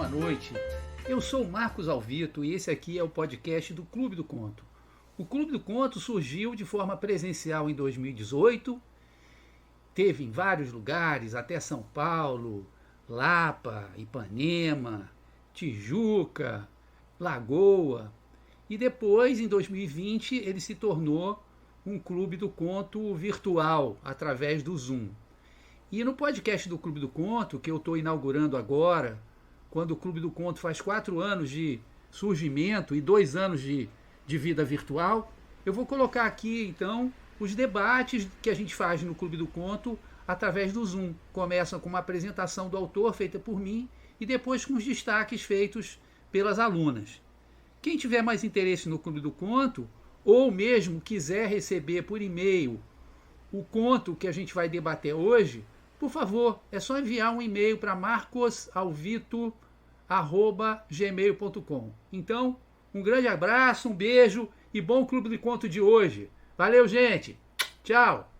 boa noite. Eu sou o Marcos Alvito e esse aqui é o podcast do Clube do Conto. O Clube do Conto surgiu de forma presencial em 2018, teve em vários lugares, até São Paulo, Lapa, Ipanema, Tijuca, Lagoa. E depois, em 2020, ele se tornou um Clube do Conto virtual, através do Zoom. E no podcast do Clube do Conto, que eu estou inaugurando agora, quando o Clube do Conto faz 4 anos de surgimento e 2 anos de vida virtual, eu vou colocar aqui, então, os debates que a gente faz no Clube do Conto através do Zoom. Começam com uma apresentação do autor feita por mim e depois com os destaques feitos pelas alunas. Quem tiver mais interesse no Clube do Conto, ou mesmo quiser receber por e-mail o conto que a gente vai debater hoje, por favor, é só enviar um e-mail para marcosalvito@gmail.com. Então, um grande abraço, um beijo e bom Clube do Conto de hoje. Valeu, gente. Tchau.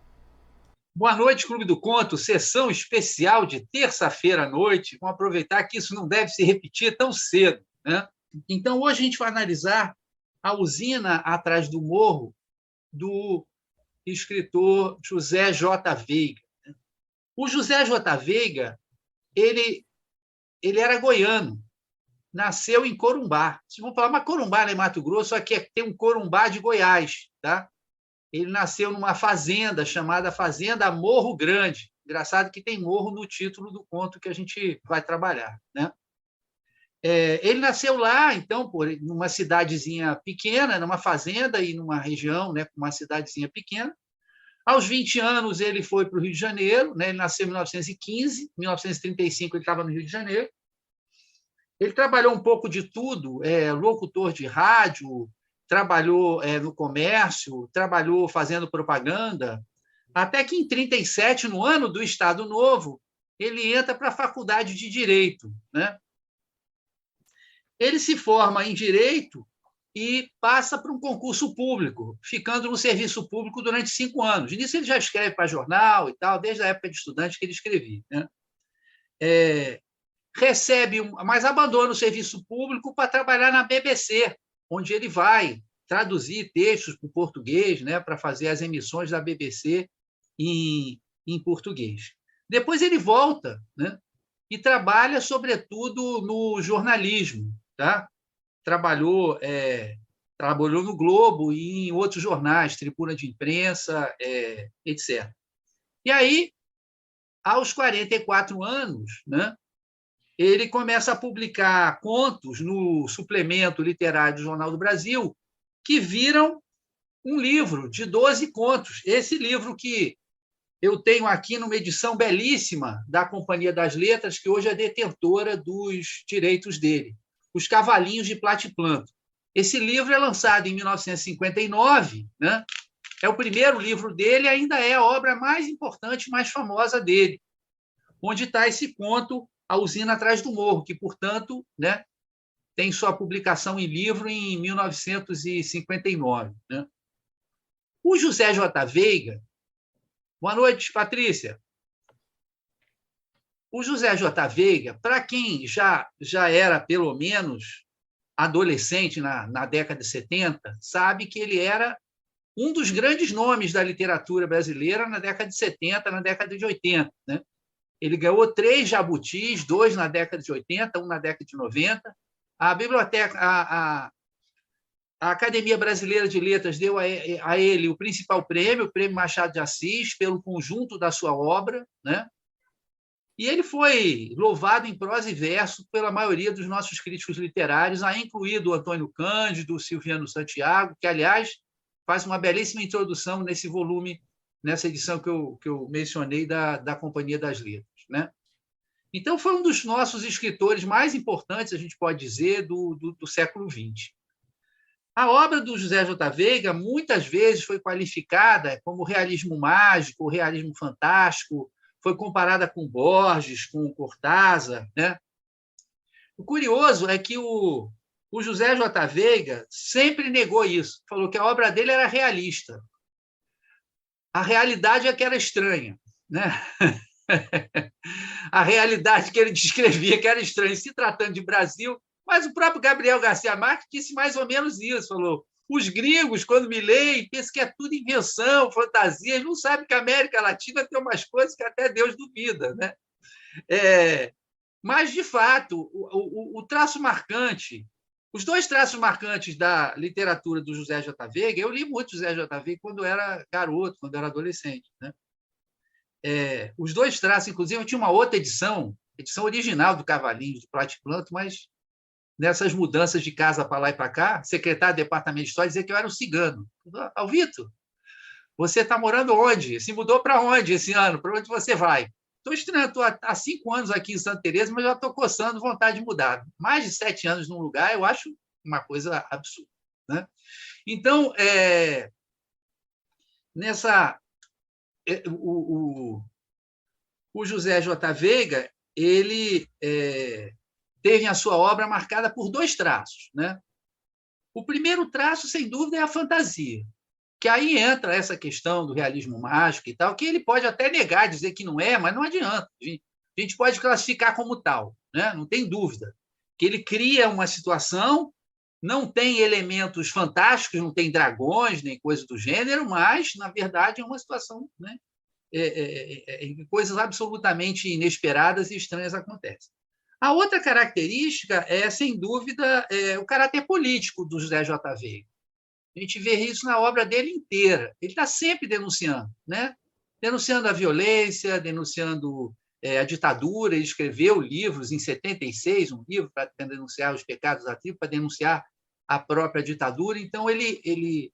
Boa noite, Clube do Conto, sessão especial de terça-feira à noite. Vamos aproveitar que isso não deve se repetir tão cedo, né? Então, hoje a gente vai analisar A Usina Atrás do Morro, do escritor José J. Veiga. O José J. Veiga, ele era goiano, nasceu em Corumbá. Vocês vão falar, mas Corumbá não é Mato Grosso, aqui tem um Corumbá de Goiás, tá? Ele nasceu numa fazenda chamada Fazenda Morro Grande. Engraçado que tem morro no título do conto que a gente vai trabalhar, né? Ele nasceu lá, então, numa cidadezinha pequena, numa fazenda e numa região, né, com uma cidadezinha pequena. Aos 20 anos, ele foi para o Rio de Janeiro, né? Ele nasceu em 1915, em 1935 ele estava no Rio de Janeiro. Ele trabalhou um pouco de tudo, locutor de rádio, trabalhou no comércio, trabalhou fazendo propaganda, até que em 1937, no ano do Estado Novo, ele entra para a Faculdade de Direito, né? Ele se forma em Direito e passa para um concurso público, ficando no serviço público durante 5 anos. Nisso ele já escreve para jornal e tal, desde a época de estudante que ele escrevia, né? Mas abandona o serviço público para trabalhar na BBC, onde ele vai traduzir textos para o português, né, para fazer as emissões da BBC em português. Depois ele volta, né, e trabalha, sobretudo, no jornalismo, tá? Trabalhou no Globo e em outros jornais, Tribuna de Imprensa, etc. E aí, aos 44 anos, né, ele começa a publicar contos no suplemento literário do Jornal do Brasil, que viram um livro de 12 contos. Esse livro que eu tenho aqui numa edição belíssima da Companhia das Letras, que hoje é detentora dos direitos dele, Os Cavalinhos de Platiplanto. Esse livro é lançado em 1959, né? É o primeiro livro dele e ainda é a obra mais importante, mais famosa dele, onde está esse conto, A Usina Atrás do Morro, que, portanto, né, tem sua publicação em livro em 1959. Né? O José J. Veiga... Boa noite, Patrícia. O José J. Veiga, para quem já era, pelo menos, adolescente na década de 70, sabe que ele era um dos grandes nomes da literatura brasileira na década de 70, na década de 80. Né? Ele ganhou 3 jabutis, 2 na década de 80, 1 na década de 90. A biblioteca, a Academia Brasileira de Letras deu a ele o principal prêmio, o Prêmio Machado de Assis, pelo conjunto da sua obra, né? E ele foi louvado em prosa e verso pela maioria dos nossos críticos literários, incluído o Antônio Cândido, o Silviano Santiago, que, aliás, faz uma belíssima introdução nesse volume, nessa edição que eu mencionei da Companhia das Letras, né? Então, foi um dos nossos escritores mais importantes, a gente pode dizer, do século XX. A obra do José J. Veiga muitas vezes foi qualificada como realismo mágico, realismo fantástico, foi comparada com Borges, com Cortázar, né? O curioso é que o José J. Veiga sempre negou isso, falou que a obra dele era realista. A realidade é que era estranha, né? a realidade que ele descrevia, que era estranha, se tratando de Brasil. Mas o próprio Gabriel Garcia Marques disse mais ou menos isso, falou: os gringos, quando me leem, pensam que é tudo invenção, fantasia, eles não sabem que a América Latina tem umas coisas que até Deus duvida, né? Mas, de fato, o traço marcante, os dois traços marcantes da literatura do José J. Veiga, eu li muito José J. Veiga quando era garoto, quando era adolescente, né? Os dois traços, inclusive, eu tinha uma outra edição original do Cavalinho, de Platiplanto, mas nessas mudanças de casa para lá e para cá, secretário do Departamento de História dizia que eu era um cigano. Vitor, você está morando onde? Se mudou para onde esse ano? Para onde você vai? Estou estranho, estou há 5 anos aqui em Santa Teresa, mas já estou coçando vontade de mudar. Mais de 7 anos num lugar, eu acho uma coisa absurda, né? Então, o José J. Veiga, ele teve a sua obra marcada por dois traços, né? O primeiro traço, sem dúvida, é a fantasia, que aí entra essa questão do realismo mágico e tal, que ele pode até negar, dizer que não é, mas não adianta. A gente pode classificar como tal, né? Não tem dúvida. Que ele cria uma situação, não tem elementos fantásticos, não tem dragões, nem coisa do gênero, mas, na verdade, é uma situação, né? Coisas absolutamente inesperadas e estranhas acontecem. A outra característica é, sem dúvida, o caráter político do José J. Veiga. A gente vê isso na obra dele inteira. Ele está sempre denunciando, né? Denunciando a violência, denunciando a ditadura. Ele escreveu livros em 76, um livro para denunciar os pecados da tribo, para denunciar a própria ditadura. Então, ele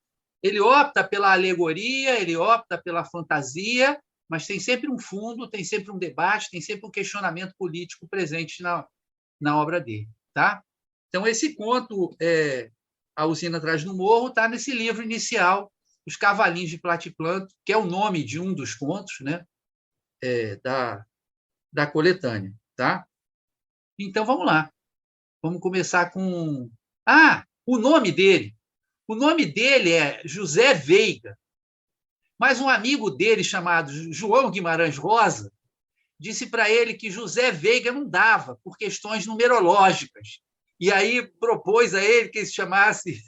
opta pela alegoria, ele opta pela fantasia, mas tem sempre um fundo, tem sempre um debate, tem sempre um questionamento político presente na obra dele. Tá? Então, esse conto, A Usina Atrás do Morro, está nesse livro inicial, Os Cavalinhos de Platiplanto, que é o nome de um dos contos, né, da coletânea. Tá? Então, vamos lá. Vamos começar com... o nome dele. O nome dele é José Veiga, mas um amigo dele, chamado João Guimarães Rosa, disse para ele que José Veiga não dava, por questões numerológicas. E aí propôs a ele que ele se chamasse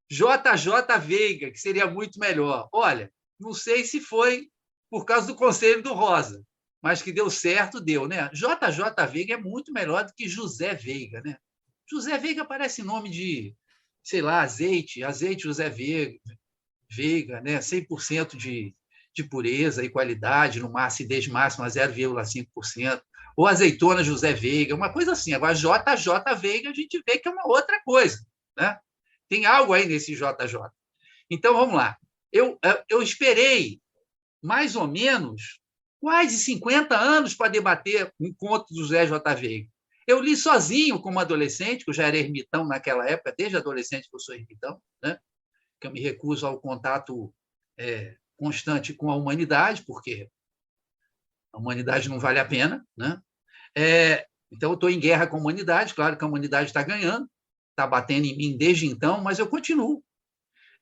JJ Veiga, que seria muito melhor. Olha, não sei se foi por causa do conselho do Rosa, mas que deu certo, deu, né? JJ Veiga é muito melhor do que José Veiga, né? José Veiga parece nome de, sei lá, azeite José Veiga, né? 100% de pureza e qualidade, numa acidez máxima 0,5%, ou azeitona José Veiga, uma coisa assim. Agora, JJ Veiga, a gente vê que é uma outra coisa, né? Tem algo aí nesse JJ. Então, vamos lá. Eu esperei mais ou menos quase 50 anos para debater um conto do José J. Veiga. Eu li sozinho como adolescente, que eu já era ermitão naquela época, desde adolescente que eu sou ermitão, né? Que eu me recuso ao contato constante com a humanidade, porque a humanidade não vale a pena, né? Então, eu estou em guerra com a humanidade, claro que a humanidade está ganhando, está batendo em mim desde então, mas eu continuo.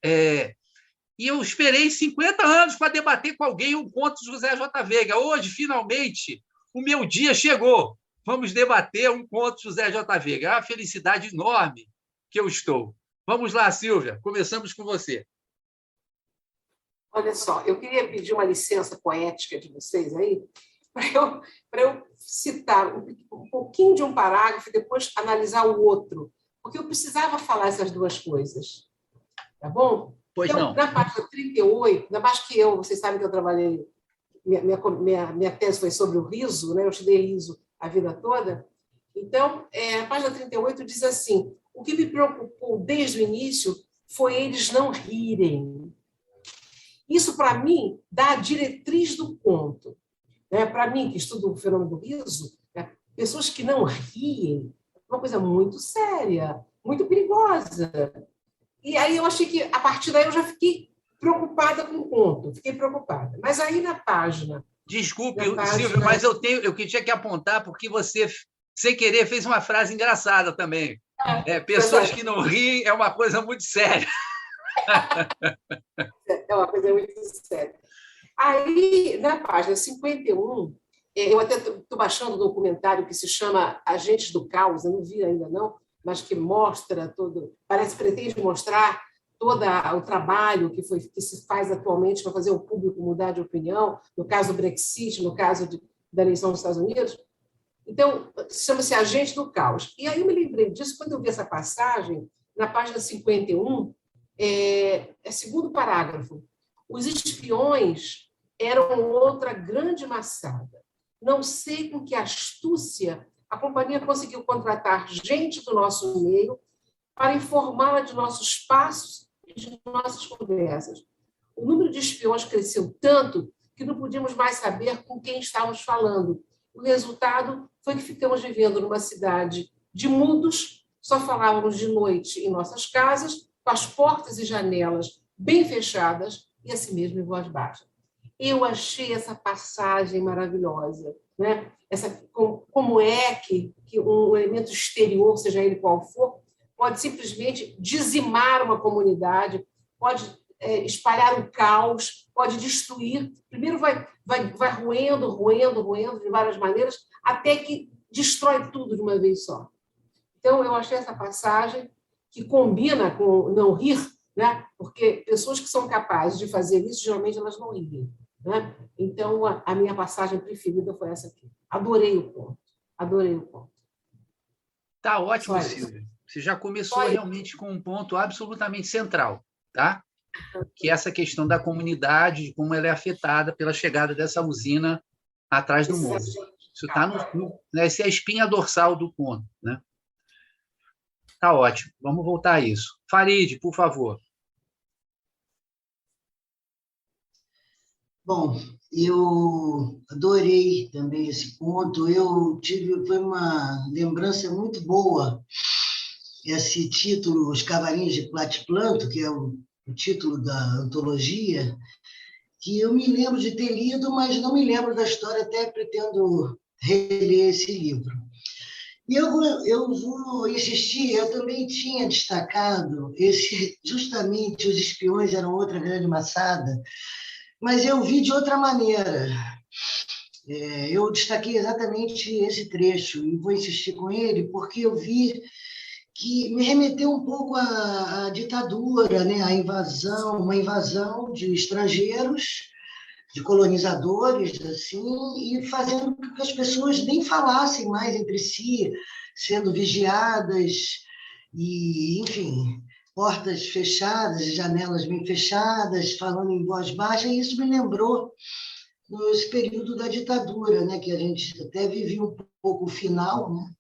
E eu esperei 50 anos para debater com alguém um conto de José J. Veiga. Hoje, finalmente, o meu dia chegou. Vamos debater um conto de José J. Veiga. É uma felicidade enorme que eu estou. Vamos lá, Silvia, começamos com você. Olha só, eu queria pedir uma licença poética de vocês aí, para eu citar um pouquinho de um parágrafo e depois analisar o outro, porque eu precisava falar essas duas coisas. Tá bom? Pois então, não. Na página 38, ainda mais que vocês sabem que eu trabalhei, minha tese foi sobre o riso, né? Eu estudei riso a vida toda. Então, a página 38 diz assim: o que me preocupou desde o início foi eles não rirem. Isso, para mim, dá a diretriz do conto. Para mim, que estudo o fenômeno do riso, pessoas que não riem é uma coisa muito séria, muito perigosa. E aí eu achei que, a partir daí, eu já fiquei preocupada com o conto, fiquei preocupada. Mas aí na página... Desculpe, Silvio, mas eu tinha que apontar porque você, sem querer, fez uma frase engraçada também. Pessoas que não riem é uma coisa muito séria. É uma coisa muito séria. Aí, na página 51, eu até estou baixando um documentário que se chama Agentes do Caos, eu não vi ainda não, mas que mostra todo, pretende mostrar todo o trabalho que se faz atualmente para fazer o público mudar de opinião, no caso do Brexit, no caso da eleição dos Estados Unidos. Então, chama-se Agente do Caos. E aí eu me lembrei disso quando eu vi essa passagem, na página 51, segundo parágrafo. Os espiões eram outra grande maçada. Não sei com que astúcia a companhia conseguiu contratar gente do nosso meio para informá-la de nossos passos e de nossas conversas. O número de espiões cresceu tanto que não podíamos mais saber com quem estávamos falando. O resultado foi que ficamos vivendo numa cidade de mudos, só falávamos de noite em nossas casas, com as portas e janelas bem fechadas e assim mesmo em voz baixa. Eu achei essa passagem maravilhosa, né? Como é que um elemento exterior, seja ele qual for, pode simplesmente dizimar uma comunidade, pode espalhar o caos, pode destruir. Primeiro vai roendo de várias maneiras, até que destrói tudo de uma vez só. Então, eu achei essa passagem que combina com não rir, né? Porque pessoas que são capazes de fazer isso, geralmente elas não riem. Né? Então, a minha passagem preferida foi essa aqui. Adorei o ponto. Adorei o ponto. Tá ótimo, Silvia. Você já começou realmente com um ponto absolutamente central, tá? Que é essa questão da comunidade, de como ela é afetada pela chegada dessa usina atrás do morro. Isso está essa é a espinha dorsal do conto, né? Tá ótimo. Vamos voltar a isso. Farid, por favor. Bom, eu adorei também esse ponto. Foi uma lembrança muito boa esse título, Os Cavalinhos de Platiplanto, que é o título da antologia, que eu me lembro de ter lido, mas não me lembro da história, até pretendo reler esse livro. E eu vou insistir, eu também tinha destacado justamente Os Espiões Eram Outra Grande Maçada, mas eu vi de outra maneira. Eu destaquei exatamente esse trecho e vou insistir com ele, porque eu vi que me remeteu um pouco à ditadura, né? Uma invasão de estrangeiros, de colonizadores, assim, e fazendo com que as pessoas nem falassem mais entre si, sendo vigiadas, e, enfim, portas fechadas, janelas bem fechadas, falando em voz baixa, e isso me lembrou nesse período da ditadura, né? Que a gente até vivia um pouco o final, né?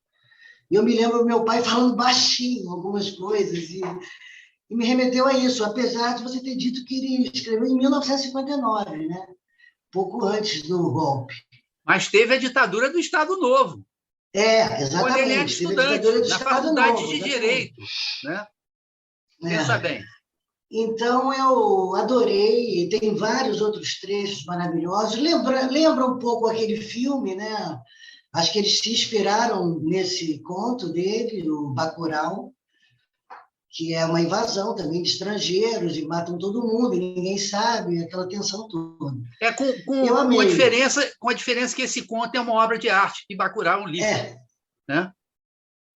E eu me lembro do meu pai falando baixinho algumas coisas, e me remeteu a isso, apesar de você ter dito que ele escreveu em 1959, né? Pouco antes do golpe. Mas teve a ditadura do Estado Novo. Exatamente. Quando ele era estudante, na Faculdade de Direito. Né? Pensa bem. Então, eu adorei, tem vários outros trechos maravilhosos. Lembra um pouco aquele filme, né? Acho que eles se inspiraram nesse conto dele, o Bacurau, que é uma invasão também de estrangeiros e matam todo mundo, e ninguém sabe, aquela tensão toda. Com a diferença que esse conto é uma obra de arte e Bacurau é um lixo. Né?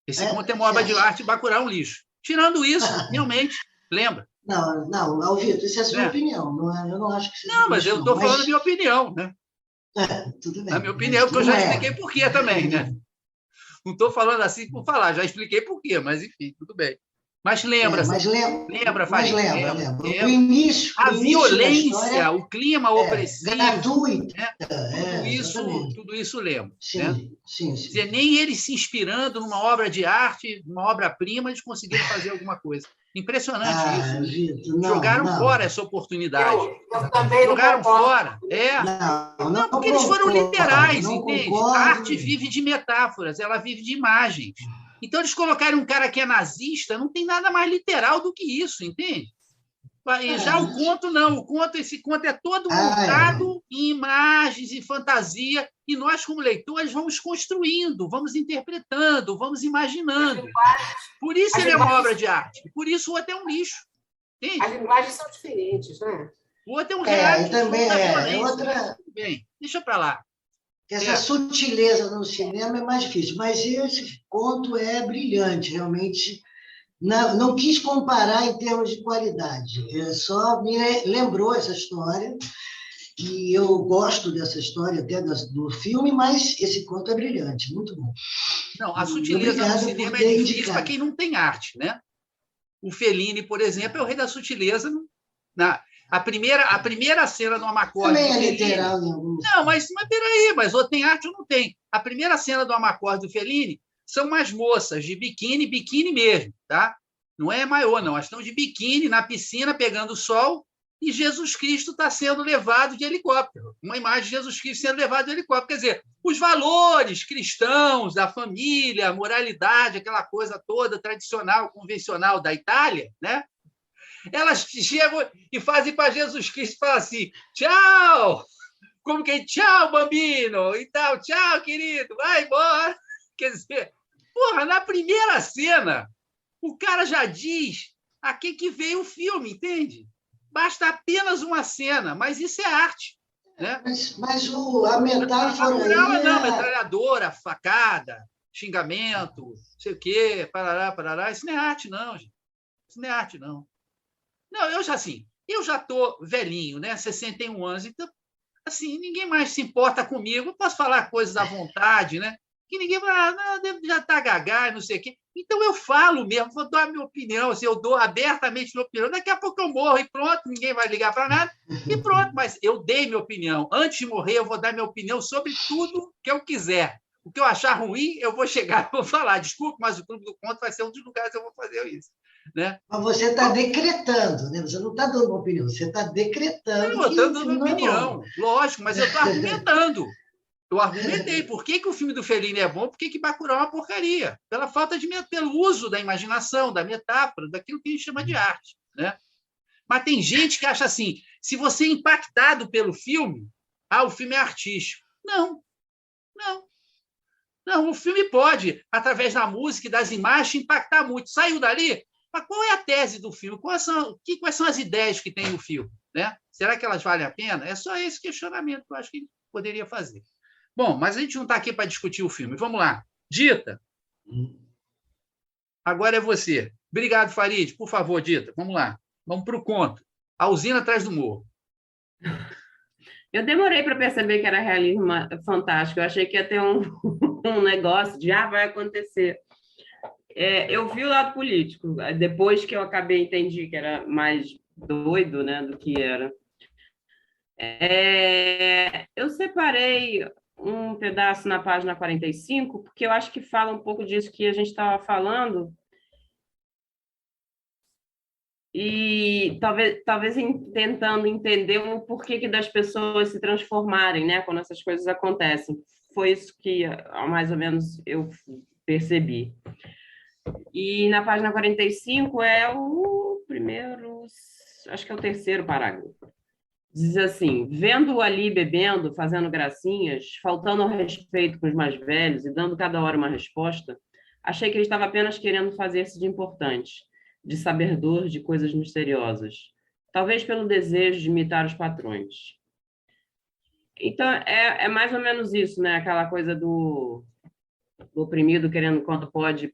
Esse conto é uma obra de arte e Bacurau é um lixo. Tirando isso, realmente, lembra? Não, Alvito, isso é a sua opinião. Eu não acho que seja. Não, mas eu estou falando a minha opinião, né? Tudo bem. A minha opinião, porque eu já expliquei por quê também, né? Não estou falando assim por falar, já expliquei por quê, mas enfim, tudo bem. Mas lembra, Farid? Lembra. O início, a violência, o clima opressivo, gratuito. Né? Tudo isso lembra. Sim, né? sim. Dizer, nem eles se inspirando numa obra de arte, numa obra-prima, eles conseguiram fazer alguma coisa. Impressionante isso. Vitor, jogaram fora essa oportunidade. Eu também jogaram fora. Não, porque eles foram literais, não entende? Concordo. A arte vive de metáforas, ela vive de imagens. Então, eles colocaram um cara que é nazista, não tem nada mais literal do que isso, entende? Já o conto, não. Esse conto é todo montado em imagens e fantasia, e nós, como leitores, vamos construindo, vamos interpretando, vamos imaginando. Por isso ele é uma obra de arte. Por isso o outro é um lixo. Entende? As linguagens são diferentes, né? O outro é um relato E também da é violência. outra. Tudo bem, deixa para lá. Essa sutileza no cinema é mais difícil, mas esse conto é brilhante, realmente. Não quis comparar em termos de qualidade, só me lembrou essa história, e eu gosto dessa história até do filme, mas esse conto é brilhante, muito bom. Não, a sutileza Obrigada no cinema por é ter difícil indicado. para quem não tem arte, né? O Fellini, por exemplo, é o rei da sutileza. A primeira cena do Amacorde Também do é Fellini... literal em alguns. Não, mas peraí, mas ou tem arte ou não tem. A primeira cena do Amacorde do Fellini são umas moças de biquíni mesmo, tá? Não é maiô, não. Elas estão de biquíni na piscina, pegando sol, e Jesus Cristo está sendo levado de helicóptero. Uma imagem de Jesus Cristo sendo levado de helicóptero. Quer dizer, os valores cristãos da família, a moralidade, aquela coisa toda tradicional, convencional da Itália, né? Elas chegam e fazem para Jesus Cristo e falam assim: tchau! Como que tchau, bambino! E tal, tchau, querido, vai embora. Quer dizer, porra, na primeira cena, o cara já diz a que veio o filme, entende? Basta apenas uma cena, mas isso é arte. Né? Mas a metáfora moral aí não, metralhadora, facada, xingamento, não sei o quê, parará. Isso não é arte, não, gente. Isso não é arte, não. Não, eu já estou velhinho, né? 61 anos, então, assim, ninguém mais se importa comigo. Eu posso falar coisas à vontade, né? Que ninguém vai, já está gagá, não sei o quê. Então, eu falo mesmo, vou dar a minha opinião, assim, eu dou abertamente minha opinião. Daqui a pouco eu morro e pronto, ninguém vai ligar para nada, e pronto, mas eu dei minha opinião. Antes de morrer, eu vou dar minha opinião sobre tudo que eu quiser. O que eu achar ruim, eu vou chegar e vou falar. Desculpe, mas o Clube do Conto vai ser um dos lugares que eu vou fazer isso. Né? Mas você está decretando, né? Você não está dando uma opinião, você está decretando eu que estou o dando filme minha não é bom. opinião, lógico, mas eu estou argumentando. Eu argumentei por que o filme do Fellini é bom, por que Bacurau é uma porcaria. Pela falta pelo uso da imaginação, da metáfora, daquilo que a gente chama de arte. Né? Mas tem gente que acha assim, se você é impactado pelo filme, o filme é artístico. Não. Não, o filme pode, através da música e das imagens, impactar muito. Saiu dali, mas qual é a tese do filme? Quais são as ideias que tem no filme? Né? Será que elas valem a pena? É só esse questionamento que eu acho que a gente poderia fazer. Bom, mas a gente não está aqui para discutir o filme. Vamos lá. Dita, agora é você. Obrigado, Farid. Por favor, Dita, vamos lá. Vamos para o conto. A usina atrás do morro. Eu demorei para perceber que era realismo fantástico. Eu achei que ia ter um negócio de vai acontecer. Eu vi o lado político. Depois que eu entendi que era mais doido, né, do que era. Eu separei um pedaço na página 45, porque eu acho que fala um pouco disso que a gente estava falando, e talvez tentando entender o porquê das pessoas se transformarem, né, quando essas coisas acontecem. Foi isso que, mais ou menos, eu percebi. E na página 45 é o primeiro, acho que é o terceiro parágrafo. Diz assim: vendo-o ali bebendo, fazendo gracinhas, faltando ao respeito com os mais velhos e dando cada hora uma resposta, achei que ele estava apenas querendo fazer-se de importante, de sabedor de coisas misteriosas, talvez pelo desejo de imitar os patrões. Então, é mais ou menos isso, né? Aquela coisa do oprimido querendo, quando pode,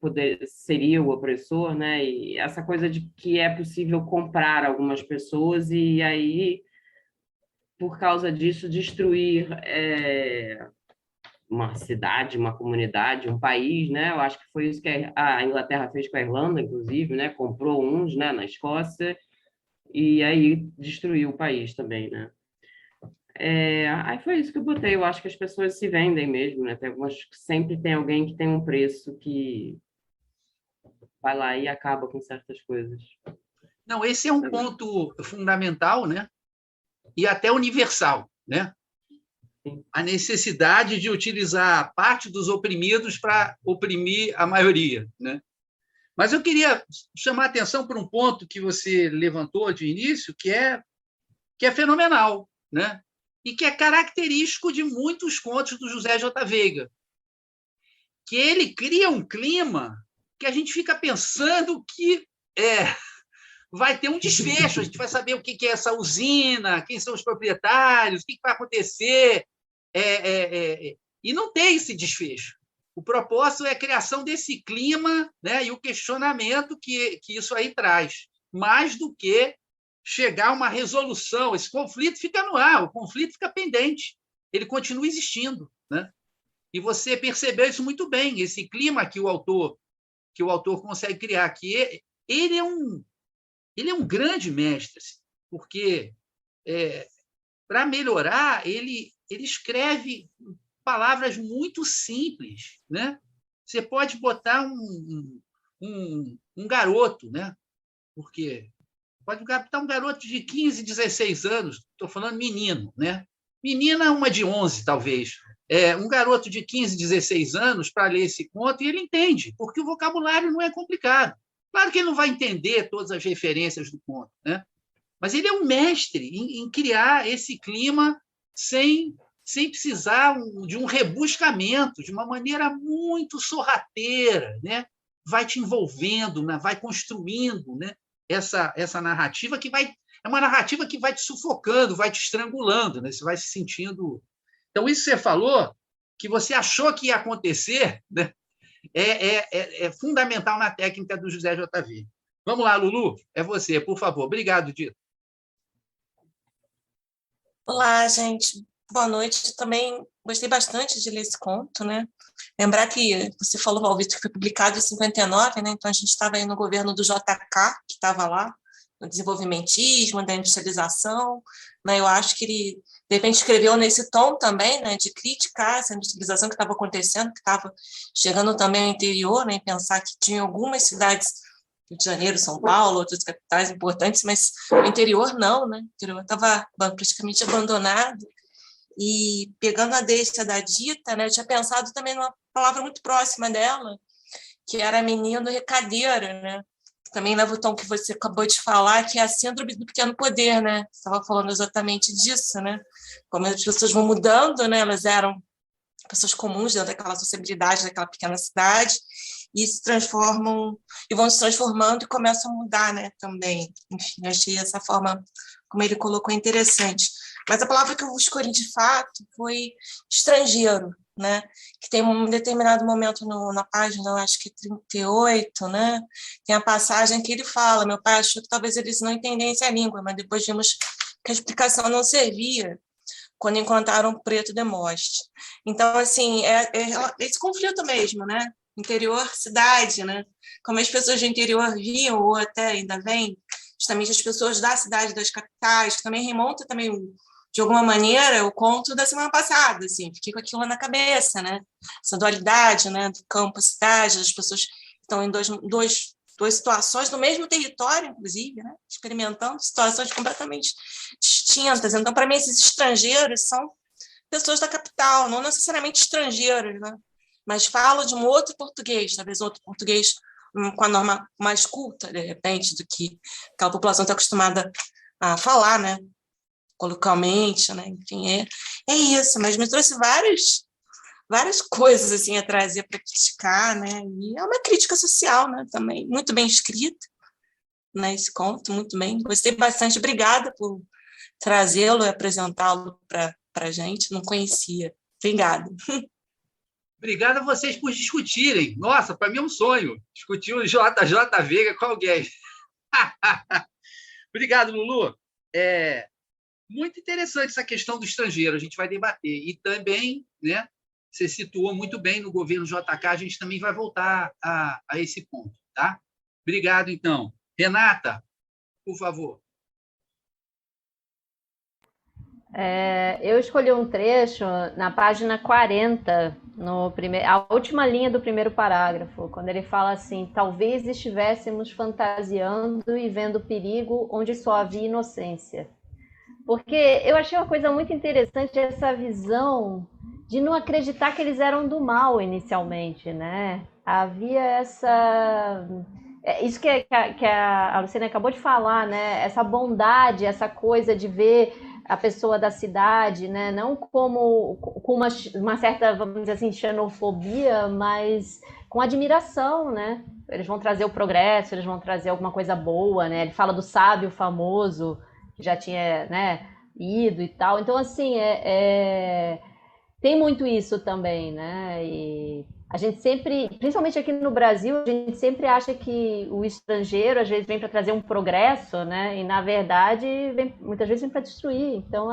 seria o opressor, né? E essa coisa de que é possível comprar algumas pessoas e aí, por causa disso, destruir uma cidade, uma comunidade, um país, né? Eu acho que foi isso que a Inglaterra fez com a Irlanda, inclusive, né? Comprou uns, né, na Escócia, e aí destruiu o país também, né? Aí foi isso que eu botei. Eu acho que as pessoas se vendem mesmo, né? Sempre tem alguém que tem um preço que vai lá e acaba com certas coisas. Não, esse é um ponto fundamental, né? E até universal, né? Sim. A necessidade de utilizar parte dos oprimidos para oprimir a maioria, né? Mas eu queria chamar a atenção para um ponto que você levantou de início, que é fenomenal, né? E que é característico de muitos contos do José J. Veiga, que ele cria um clima que a gente fica pensando que vai ter um desfecho, a gente vai saber o que é essa usina, quem são os proprietários, o que vai acontecer, e não tem esse desfecho. O propósito é a criação desse clima, né, e o questionamento que isso aí traz, mais do que chegar a uma resolução. Esse conflito fica no ar, o conflito fica pendente, ele continua existindo, né? E você percebeu isso muito bem, esse clima que o autor consegue criar, que ele é um grande mestre, porque para melhorar ele escreve palavras muito simples, né? Você pode botar um garoto, né? Porque pode botar um garoto de 15, 16 anos, estou falando menino, né? Menina, uma de 11, talvez. Um garoto de 15, 16 anos para ler esse conto e ele entende, porque o vocabulário não é complicado. Claro que ele não vai entender todas as referências do conto, né? Mas ele é um mestre em criar esse clima sem precisar de um rebuscamento, de uma maneira muito sorrateira, né? Vai te envolvendo, né? Vai construindo, né? Essa narrativa é uma narrativa que vai te sufocando, vai te estrangulando, né? Você vai se sentindo... Então, isso que você falou, que você achou que ia acontecer, né? É fundamental na técnica do José J.V. Vamos lá, Lulu, é você, por favor. Obrigado, Dito. Olá, gente. Boa noite. Também gostei bastante de ler esse conto, né? Lembrar que você falou, Valvito, que foi publicado em 59, né? Então a gente estava aí no governo do JK, que estava lá, no desenvolvimentismo, da industrialização, né? Eu acho que ele, de repente, escreveu nesse tom também, né? De criticar essa industrialização que estava acontecendo, que estava chegando também ao interior, né? E pensar que tinha algumas cidades, Rio de Janeiro, São Paulo, outras capitais importantes, mas o interior não, né? O interior estava praticamente abandonado. E pegando a deixa da Dita, né? Eu tinha pensado também numa palavra muito próxima dela, que era menino recadeiro, né? Também leva o tom que você acabou de falar, que é a síndrome do pequeno poder, né? Você estava falando exatamente disso, né? Como as pessoas vão mudando, né? Elas eram pessoas comuns dentro daquela sociabilidade, daquela pequena cidade, e se transformam, e vão se transformando e começam a mudar, né, também. Enfim, eu achei essa forma como ele colocou interessante. Mas a palavra que eu escolhi de fato foi estrangeiro, né, que tem um determinado momento na página, eu acho que 38, né, tem a passagem que ele fala, meu pai achou que talvez eles não entendessem a língua, mas depois vimos que a explicação não servia, quando encontraram o preto Demoste. Então, assim, esse conflito mesmo, né? Interior, cidade, né? Como as pessoas do interior viam, ou até ainda vêm, justamente as pessoas da cidade, das capitais, que também remonta também, de alguma maneira, o conto da semana passada, assim, fiquei com aquilo na cabeça, né? Essa dualidade, né? Do campo à cidade, as pessoas estão em duas situações no mesmo território, inclusive, né? Experimentando situações completamente distintas. Então, para mim, esses estrangeiros são pessoas da capital, não necessariamente estrangeiros, né? Mas falam de um outro português, talvez outro português com a norma mais culta, de repente, do que aquela população está acostumada a falar, né? Coloquialmente, né? Enfim, é isso. Mas me trouxe várias coisas assim a trazer para criticar, né? E é uma crítica social, né? Também muito bem escrita, né? Esse conto muito bem. Gostei bastante. Obrigada por trazê-lo e apresentá-lo para a gente. Não conhecia. Obrigada. Obrigado a vocês por discutirem. Nossa, para mim é um sonho discutir o JJ Veiga com alguém. Obrigado, Lulu. Muito interessante essa questão do estrangeiro. A gente vai debater. E também, né? Você situou muito bem no governo JK, a gente também vai voltar a esse ponto, tá? Obrigado, então. Renata, por favor. Eu escolhi um trecho na página 40, a última linha do primeiro parágrafo, quando ele fala assim: talvez estivéssemos fantasiando e vendo perigo onde só havia inocência. Porque eu achei uma coisa muito interessante essa visão de não acreditar que eles eram do mal inicialmente, né? Havia isso que a Luciana acabou de falar, né? Essa bondade, essa coisa de ver a pessoa da cidade, né? Não como com uma certa, vamos dizer assim, xenofobia, mas com admiração, né? eles vão trazer o progresso, eles vão trazer alguma coisa boa, né? Ele fala do sábio famoso, que já tinha, né, ido e tal. Então, assim, tem muito isso também, né? E a gente sempre, principalmente aqui no Brasil, a gente sempre acha que o estrangeiro, às vezes, vem para trazer um progresso, né? E, na verdade, muitas vezes vem para destruir. Então,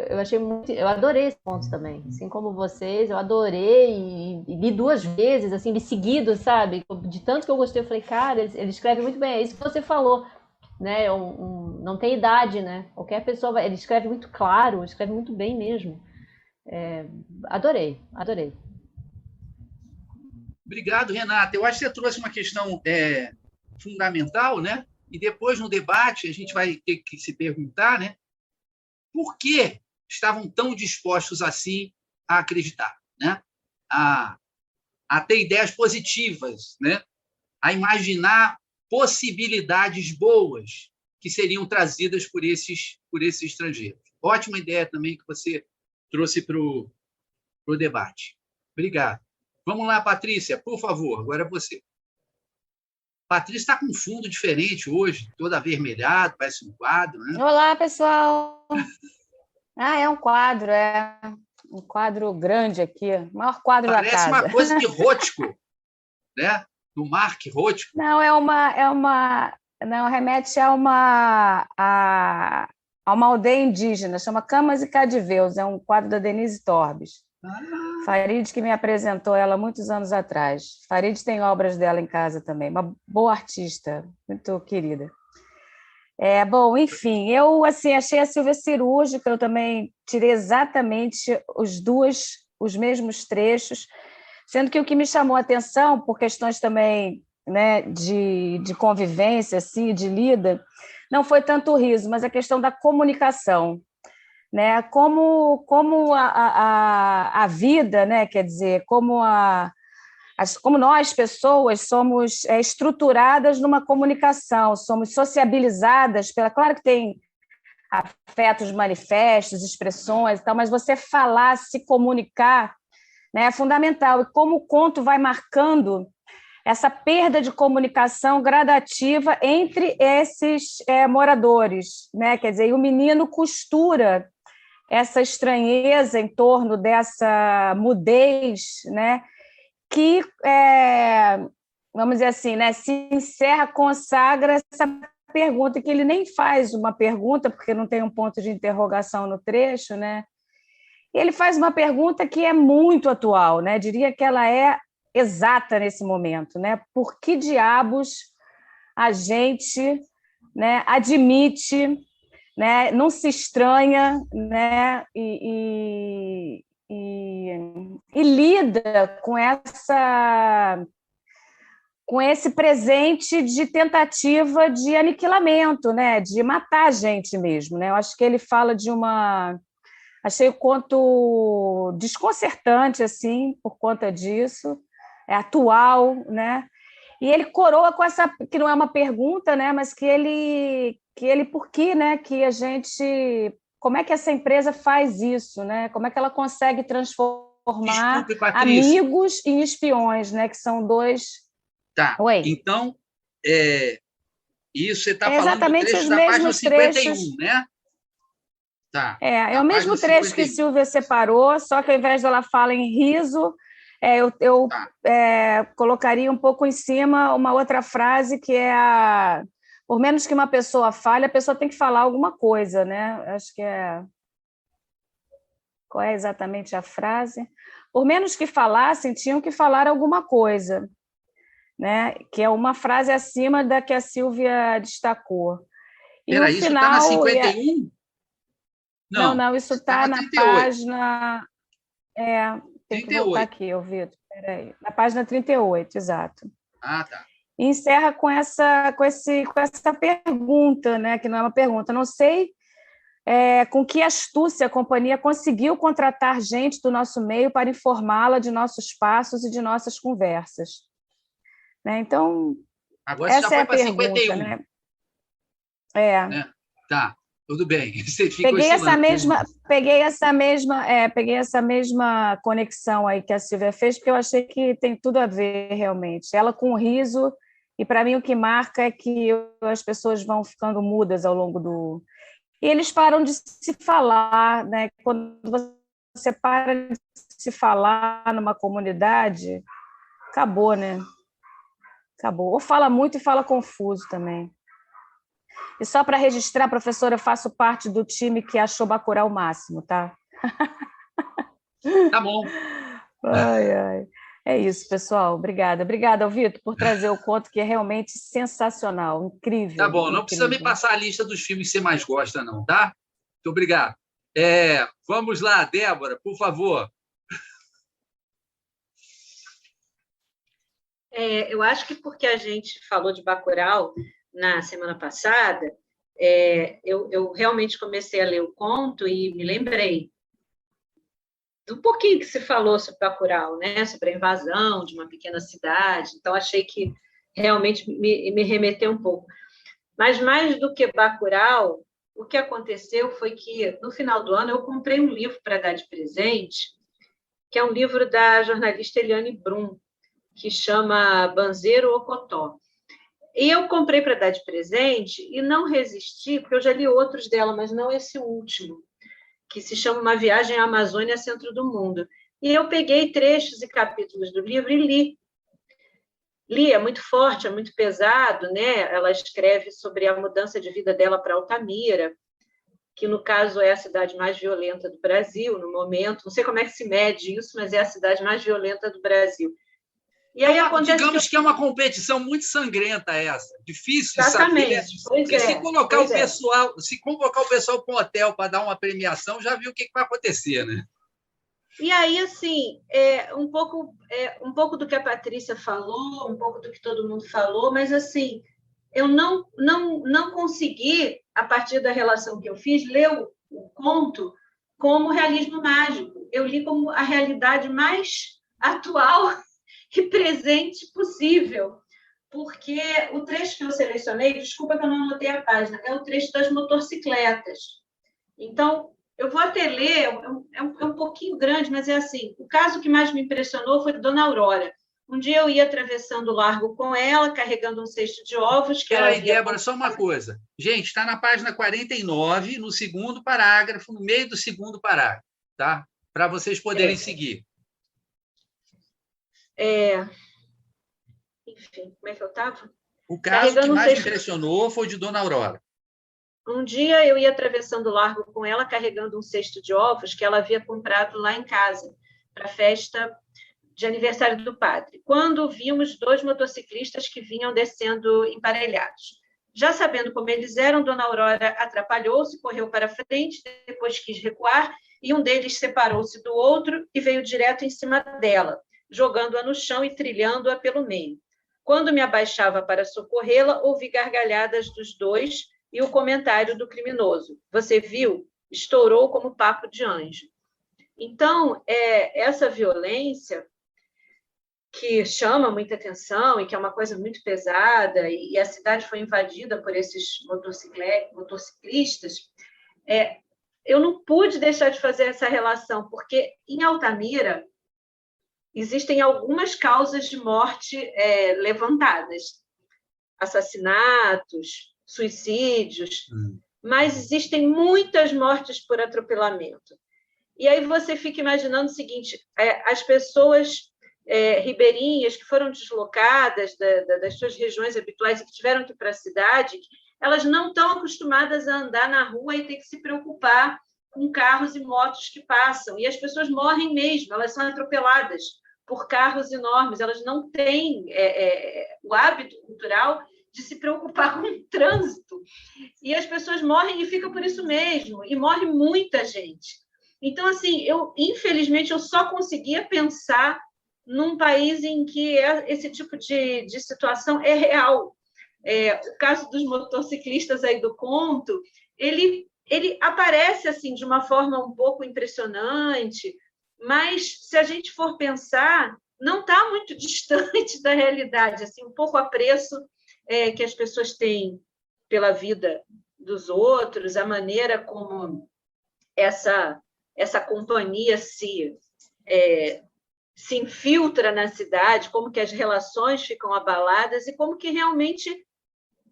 eu achei muito, eu adorei esse ponto também, assim como vocês, eu adorei e li 2 vezes, assim, de seguido, sabe? De tanto que eu gostei, eu falei, cara, ele escreve muito bem, é isso que você falou, né? Não tem idade, né? Qualquer pessoa ele escreve muito claro, escreve muito bem mesmo. Adorei. Obrigado, Renata. Eu acho que você trouxe uma questão fundamental, né? E depois, no debate, a gente vai ter que se perguntar, né? Por que estavam tão dispostos assim a acreditar, né? A ter ideias positivas, né? A imaginar possibilidades boas que seriam trazidas por esses estrangeiros. Ótima ideia também que você trouxe para o debate. Obrigado. Vamos lá, Patrícia, por favor, agora é você. Patrícia está com um fundo diferente hoje, todo avermelhado, parece um quadro, né? Olá, pessoal! É um quadro, um quadro grande aqui, o maior quadro da casa. Parece uma coisa de Rothko, né? Do Mark Rothko. Não, não, remete a uma aldeia indígena, chama Camas e Cadiveus, é um quadro da Denise Torbes. Farid, que me apresentou ela muitos anos atrás. Farid tem obras dela em casa também, uma boa artista, muito querida. Bom, enfim, eu assim, achei a Sílvia cirúrgica, eu também tirei exatamente os mesmos trechos, sendo que o que me chamou a atenção, por questões também, né, de convivência, assim, de lida, não foi tanto o riso, mas a questão da comunicação, né? Como a vida, né? Quer dizer, como nós, pessoas, somos estruturadas numa comunicação, somos sociabilizadas claro que tem afetos manifestos, expressões e tal, mas você falar, se comunicar, né, é fundamental. E como o conto vai marcando essa perda de comunicação gradativa entre esses moradores, né? Quer dizer, e o menino costura essa estranheza em torno dessa mudez, né? Que, vamos dizer assim, né, se encerra, consagra essa pergunta, que ele nem faz uma pergunta, porque não tem um ponto de interrogação no trecho, né? Ele faz uma pergunta que é muito atual, né? Diria que ela é exata nesse momento, né? Por que diabos a gente, né, admite, né, não se estranha, né, e lida com esse presente de tentativa de aniquilamento, né, de matar a gente mesmo, né? Eu acho que ele fala achei o conto desconcertante, assim, por conta disso, atual, né? E ele coroa com essa, que não é uma pergunta, né, mas que ele por que, né, que a gente, como é que essa empresa faz isso, né? Como é que ela consegue transformar amigos em espiões, né, que são dois. Tá. Oi. Então, isso você está falando exatamente do trecho os da página mesmos 51, trechos, né? Tá. É o mesmo trecho 51. Que Silvia separou, só que ao invés dela falar em riso, eu colocaria um pouco em cima uma outra frase que é por menos que uma pessoa fale, a pessoa tem que falar alguma coisa, né? Acho que qual é exatamente a frase? Por menos que falassem, tinham que falar alguma coisa, né? Que é uma frase acima da que a Silvia destacou. Espera, isso está na 51? Não, isso está na página... tem 38. Que voltar aqui, Vitor. Espera aí. Na página 38, exato. Ah, tá. E encerra com essa pergunta, né? Que não é uma pergunta. Não sei com que astúcia a companhia conseguiu contratar gente do nosso meio para informá-la de nossos passos e de nossas conversas. Né? Então, agora essa já é a foi para pergunta, 51. Né? Tá. Tudo bem. Você fica Peguei essa oscilando. mesma conexão aí que a Silvia fez, porque eu achei que tem tudo a ver realmente. Ela com o riso, e para mim o que marca é que as pessoas vão ficando mudas ao longo do... E eles param de se falar, né? Quando você para de se falar numa comunidade, acabou, né? Acabou. Ou fala muito e fala confuso também. E só para registrar, professora, eu faço parte do time que achou Bacurau o máximo, tá? Tá bom. Ai, ai. É isso, pessoal. Obrigada. Obrigada, Vitor, por trazer o conto que é realmente sensacional, incrível. Tá bom, não incrível. precisa me passar a lista dos filmes que você mais gosta, não, tá? Muito obrigado. Vamos lá, Débora, por favor. Eu acho que porque a gente falou de Bacurau na semana passada, eu realmente comecei a ler o conto e me lembrei do pouquinho que se falou sobre Bacurau, né? Sobre a invasão de uma pequena cidade. Então, achei que realmente me remeteu um pouco. Mas, mais do que Bacurau, o que aconteceu foi que, no final do ano, eu comprei um livro para dar de presente, que é um livro da jornalista Eliane Brum, que chama Banzeiro Ocotó. E eu comprei para dar de presente e não resisti, porque eu já li outros dela, mas não esse último, que se chama Uma Viagem à Amazônia, Centro do Mundo. E eu peguei trechos e capítulos do livro e li. Li, é muito forte, é muito pesado, né? Ela escreve sobre a mudança de vida dela para Altamira, que, no caso, é a cidade mais violenta do Brasil, no momento. Não sei como é que se mede isso, mas é a cidade mais violenta do Brasil. E aí digamos que é uma competição muito sangrenta essa, difícil de saber. Porque se convocar o pessoal para um hotel para dar uma premiação, já viu o que vai acontecer, né? E aí, assim, um pouco do que a Patrícia falou, um pouco do que todo mundo falou, mas, assim, eu não consegui, a partir da relação que eu fiz, ler o conto como realismo mágico. Eu li como a realidade mais atual e presente possível, porque o trecho que eu selecionei, desculpa que eu não anotei a página, é o trecho das motocicletas. Então, eu vou até ler, é um pouquinho grande, mas é assim, o caso que mais me impressionou foi Dona Aurora. Um dia eu ia atravessando o largo com ela, carregando um cesto de ovos. Peraí, Débora, só uma coisa. Gente, está na página 49, no segundo parágrafo, no meio do segundo parágrafo, tá? Para vocês poderem seguir. Enfim, como é que eu estava? O caso que mais me impressionou foi o de Dona Aurora. Um dia eu ia atravessando o largo com ela, carregando um cesto de ovos que ela havia comprado lá em casa, para a festa de aniversário do padre, quando vimos 2 motociclistas que vinham descendo emparelhados. Já sabendo como eles eram, Dona Aurora atrapalhou-se, correu para frente, depois quis recuar, e um deles separou-se do outro e veio direto em cima dela, jogando-a no chão e trilhando-a pelo meio. Quando me abaixava para socorrê-la, ouvi gargalhadas dos 2 e o comentário do criminoso. Você viu? Estourou como papo de anjo. Então, essa violência que chama muita atenção e que é uma coisa muito pesada, e a cidade foi invadida por esses motociclistas, eu não pude deixar de fazer essa relação, porque em Altamira existem algumas causas de morte levantadas, assassinatos, suicídios, mas existem muitas mortes por atropelamento. E aí você fica imaginando o seguinte, as pessoas ribeirinhas que foram deslocadas das suas regiões habituais e que tiveram que ir para a cidade, elas não estão acostumadas a andar na rua e ter que se preocupar com carros e motos que passam. E as pessoas morrem mesmo, elas são atropeladas por carros enormes, elas não têm o hábito cultural de se preocupar com o trânsito. E as pessoas morrem e fica por isso mesmo, e morre muita gente. Então, assim, infelizmente, eu só conseguia pensar num país em que esse tipo de situação é real. O caso dos motociclistas aí do conto, ele aparece assim de uma forma um pouco impressionante, mas, se a gente for pensar, não está muito distante da realidade, assim, um pouco apreço que as pessoas têm pela vida dos outros, a maneira como essa companhia se infiltra na cidade, como que as relações ficam abaladas e como que realmente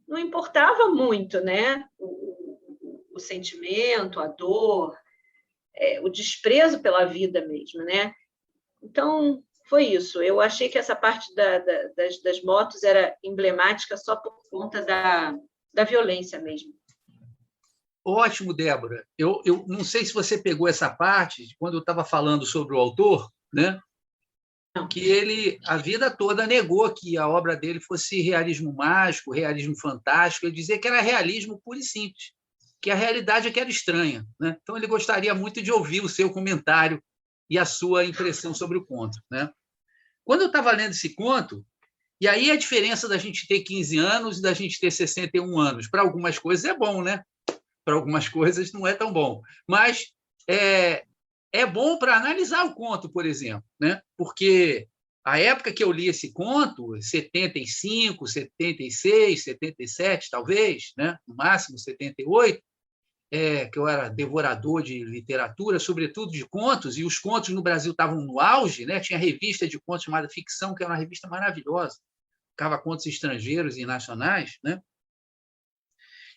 não importava muito, né? O sentimento, a dor, o desprezo pela vida mesmo, né? Então, foi isso. Eu achei que essa parte das motos era emblemática só por conta da violência mesmo. Ótimo, Débora. Eu não sei se você pegou essa parte, quando eu estava falando sobre o autor, né? Não. Que ele, a vida toda, negou que a obra dele fosse realismo mágico, realismo fantástico. Ele dizia que era realismo puro e simples, que a realidade é que era estranha, né? Então, ele gostaria muito de ouvir o seu comentário e a sua impressão sobre o conto, né? Quando eu estava lendo esse conto, e aí a diferença da gente ter 15 anos e da gente ter 61 anos, para algumas coisas é bom, né? Para algumas coisas não é tão bom. Mas é bom para analisar o conto, por exemplo, né? Porque a época que eu li esse conto, 75, 76, 77, talvez, né? No máximo 78, que eu era devorador de literatura, sobretudo de contos, e os contos no Brasil estavam no auge, né? Tinha revista de contos chamada Ficção, que era uma revista maravilhosa, ficava contos estrangeiros e nacionais, né?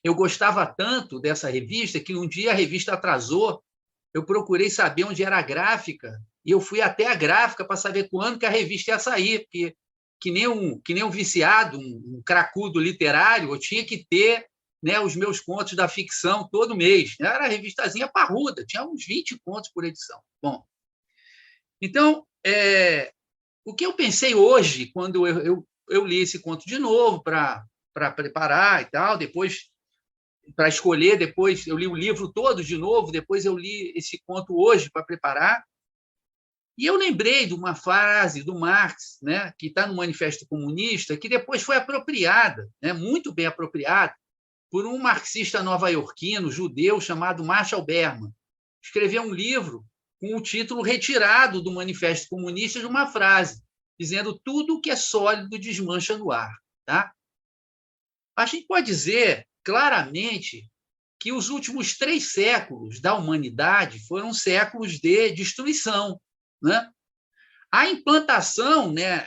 Eu gostava tanto dessa revista que um dia a revista atrasou, eu procurei saber onde era a gráfica, e eu fui até a gráfica para saber quando que a revista ia sair, porque que nem um viciado, um cracudo literário, eu tinha que ter, né, os meus contos da ficção todo mês. Era a revistazinha parruda, tinha uns 20 contos por edição. Bom, então, o que eu pensei hoje, quando eu li esse conto de novo para preparar e tal, depois para escolher, depois eu li o livro todo de novo, depois eu li esse conto hoje para preparar, e eu lembrei de uma frase do Marx, né, que está no Manifesto Comunista, que depois foi apropriada, né, muito bem apropriada, por um marxista nova-iorquino, judeu, chamado Marshall Berman. Escreveu um livro com o título retirado do Manifesto Comunista de uma frase, dizendo tudo que é sólido desmancha no ar. Tá? A gente pode dizer claramente que os últimos 3 séculos da humanidade foram séculos de destruição, né? A implantação, né,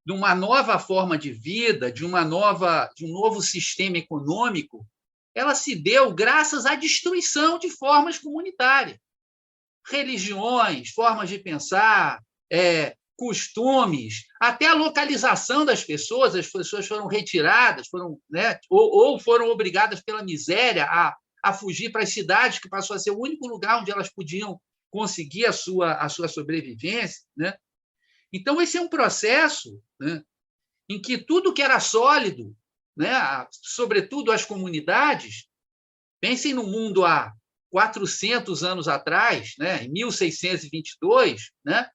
de uma nova forma de vida, de um novo sistema econômico, ela se deu graças à destruição de formas comunitárias, religiões, formas de pensar, costumes, até a localização das pessoas. As pessoas foram retiradas, né, ou foram obrigadas pela miséria a fugir para as cidades, que passou a ser o único lugar onde elas podiam conseguir a sua sobrevivência, né? Então, esse é um processo, né, em que tudo que era sólido, né, sobretudo as comunidades, pensem no mundo há 400 anos atrás, né, em 1622, né,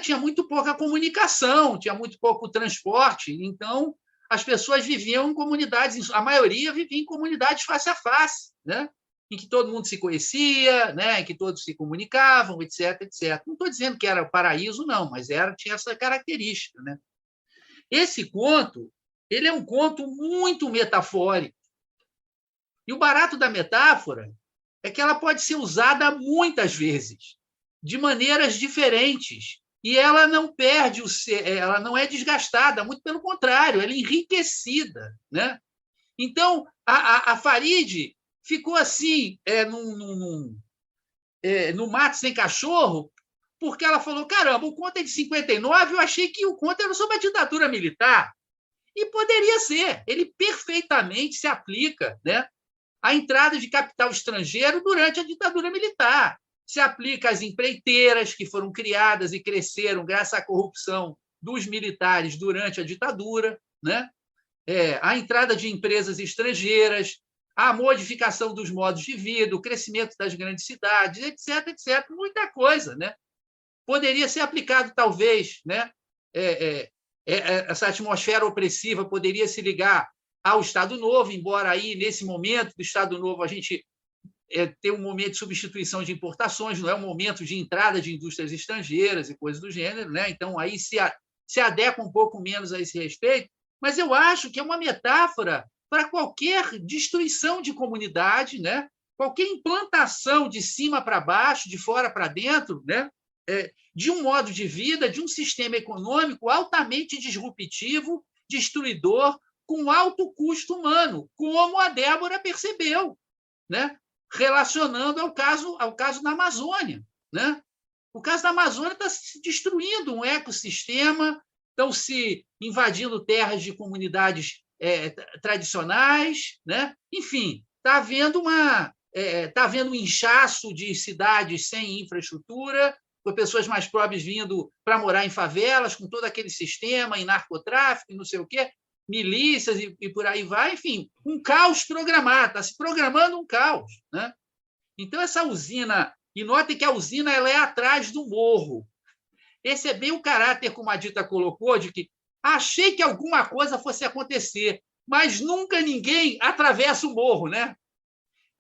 tinha muito pouca comunicação, tinha muito pouco transporte, então as pessoas viviam em comunidades, a maioria vivia em comunidades face a face, né, em que todo mundo se conhecia, né, em que todos se comunicavam, etc, etc. Não estou dizendo que era o paraíso, não, mas tinha essa característica, né? Esse conto, ele é um conto muito metafórico. E o barato da metáfora é que ela pode ser usada muitas vezes, de maneiras diferentes, e ela não perde ela não é desgastada, muito pelo contrário, ela é enriquecida, né? Então, a Farid ficou assim, no mato sem cachorro, porque ela falou, caramba, o conto é de 59, eu achei que o conto era sobre a ditadura militar. E poderia ser, ele perfeitamente se aplica, né, à entrada de capital estrangeiro durante a ditadura militar. Se aplica às empreiteiras que foram criadas e cresceram graças à corrupção dos militares durante a ditadura, né? A entrada de empresas estrangeiras, a modificação dos modos de vida, o crescimento das grandes cidades, etc, etc, muita coisa, né? Poderia ser aplicado, talvez, né? Essa atmosfera opressiva poderia se ligar ao Estado Novo, embora aí, nesse momento do Estado Novo, a gente tem um momento de substituição de importações, não é um momento de entrada de indústrias estrangeiras e coisas do gênero, né? Então, aí se adequa um pouco menos a esse respeito, mas eu acho que é uma metáfora para qualquer destruição de comunidade, né? Qualquer implantação de cima para baixo, de fora para dentro, né? De um modo de vida, de um sistema econômico altamente disruptivo, destruidor, com alto custo humano, como a Débora percebeu, né? Relacionando ao caso da Amazônia, né? O caso da Amazônia está se destruindo um ecossistema, estão se invadindo terras de comunidades tradicionais, né? Enfim, está havendo um inchaço de cidades sem infraestrutura, com pessoas mais pobres vindo para morar em favelas, com todo aquele sistema, em narcotráfico, e não sei o quê, milícias e por aí vai, enfim, um caos programado, está se programando um caos, né? Então, essa usina, e notem que a usina ela é atrás do morro. Esse é bem o caráter, como a Dita colocou, de que achei que alguma coisa fosse acontecer, mas nunca ninguém atravessa o morro, né?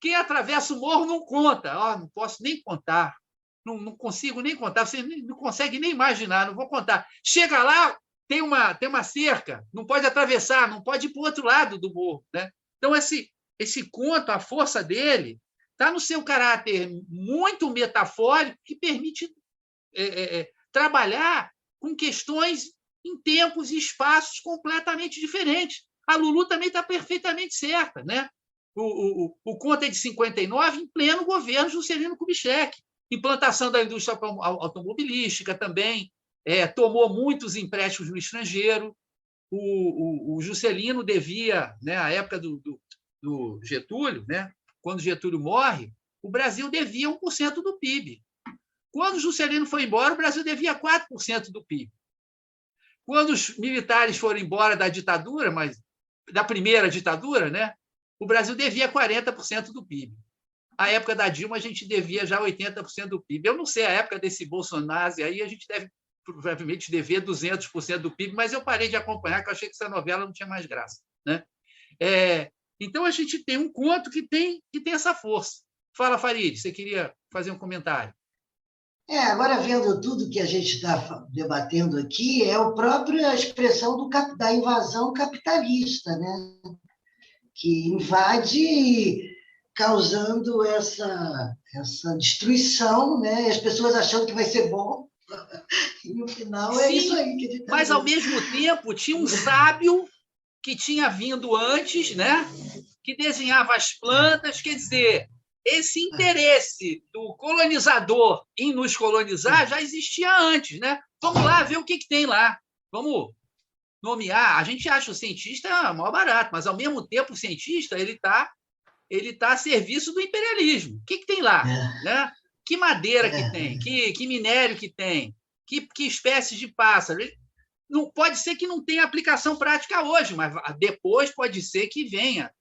Quem atravessa o morro não conta. Não posso nem contar, não consigo nem contar, você não consegue nem imaginar, não vou contar. Chega lá, tem uma cerca, não pode atravessar, não pode ir para o outro lado do morro, né? Então, esse conto, a força dele, está no seu caráter muito metafórico, que permite trabalhar com questões em tempos e espaços completamente diferentes. A Lulu também está perfeitamente certa, né? O conto é de 59, em pleno governo Juscelino Kubitschek. Implantação da indústria automobilística também, tomou muitos empréstimos no estrangeiro. O Juscelino devia, né, à época do Getúlio, né, quando Getúlio morre, o Brasil devia 1% do PIB. Quando Juscelino foi embora, o Brasil devia 4% do PIB. Quando os militares foram embora da ditadura, mas da primeira ditadura, né, o Brasil devia 40% do PIB. À época da Dilma, a gente devia já 80% do PIB. Eu não sei, a época desse Bolsonaro aí, a gente deve provavelmente dever 200% do PIB, mas eu parei de acompanhar, porque eu achei que essa novela não tinha mais graça, né? Então, a gente tem um conto que tem essa força. Fala, Farid, você queria fazer um comentário? Agora, vendo tudo que a gente está debatendo aqui, é a própria expressão da invasão capitalista, né? Que invade causando essa destruição, né? As pessoas achando que vai ser bom, e no final é isso aí que a gente está mas, ao mesmo tempo, tinha um sábio que tinha vindo antes, né? Que desenhava as plantas, quer dizer, esse interesse do colonizador em nos colonizar já existia antes, né? Vamos lá ver o que tem lá. Vamos nomear. A gente acha o cientista maior barato, mas, ao mesmo tempo, o cientista ele tá a serviço do imperialismo. O que tem lá? Né? Que madeira que tem? Que minério que tem? Que espécies de pássaro? Não, pode ser que não tenha aplicação prática hoje, mas depois pode ser que venha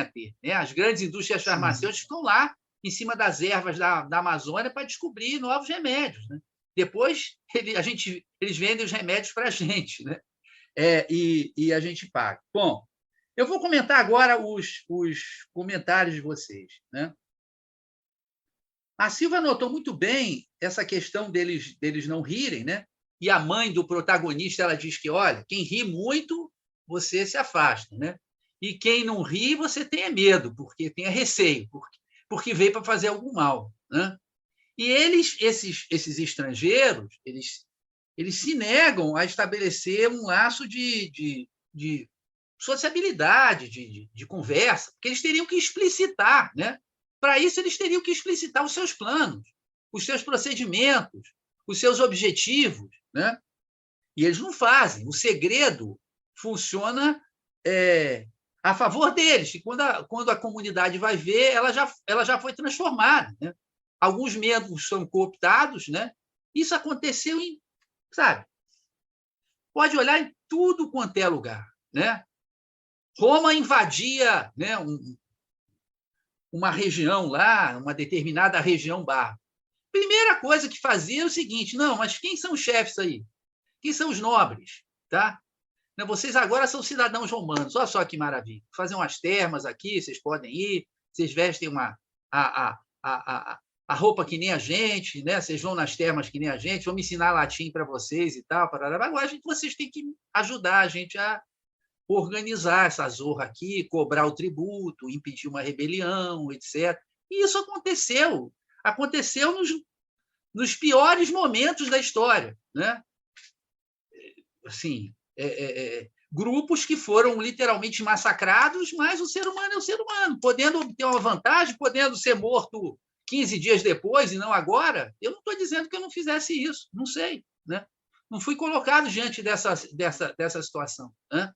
a ter, né? As grandes indústrias farmacêuticas estão lá em cima das ervas da Amazônia para descobrir novos remédios, né? Depois eles vendem os remédios para a gente, né? E a gente paga. Bom, eu vou comentar agora os comentários de vocês, né? A Silvia notou muito bem essa questão deles não rirem, né? E a mãe do protagonista ela diz que, olha, quem ri muito, você se afasta, né? E quem não ri, você tem medo, porque tem receio, porque veio para fazer algum mal, né? E esses estrangeiros, eles se negam a estabelecer um laço de sociabilidade, de conversa, porque eles teriam que explicitar, né? Para isso, eles teriam que explicitar os seus planos, os seus procedimentos, os seus objetivos, né? E eles não fazem. O segredo funciona a favor deles. E quando a comunidade vai ver, ela já foi transformada, né? Alguns membros são cooptados, né? Isso aconteceu sabe? Pode olhar em tudo quanto é lugar, né? Roma invadia, né, uma região lá, uma determinada região bárbara. Primeira coisa que fazia é o seguinte: não, mas quem são os chefes aí? Quem são os nobres? Tá? Vocês agora são cidadãos romanos. Olha só que maravilha. Fazer umas termas aqui, vocês podem ir, vocês vestem a roupa que nem a gente, né? Vocês vão nas termas que nem a gente, vamos ensinar latim para vocês e tal. Agora, vocês têm que ajudar a gente organizar essa zorra aqui, cobrar o tributo, impedir uma rebelião, etc. E isso aconteceu. Aconteceu nos piores momentos da história, né? Assim, grupos que foram literalmente massacrados, mas o ser humano é o ser humano, podendo obter uma vantagem, podendo ser morto 15 dias depois e não agora. Eu não estou dizendo que eu não fizesse isso, não sei, né? Não fui colocado diante dessa situação, né?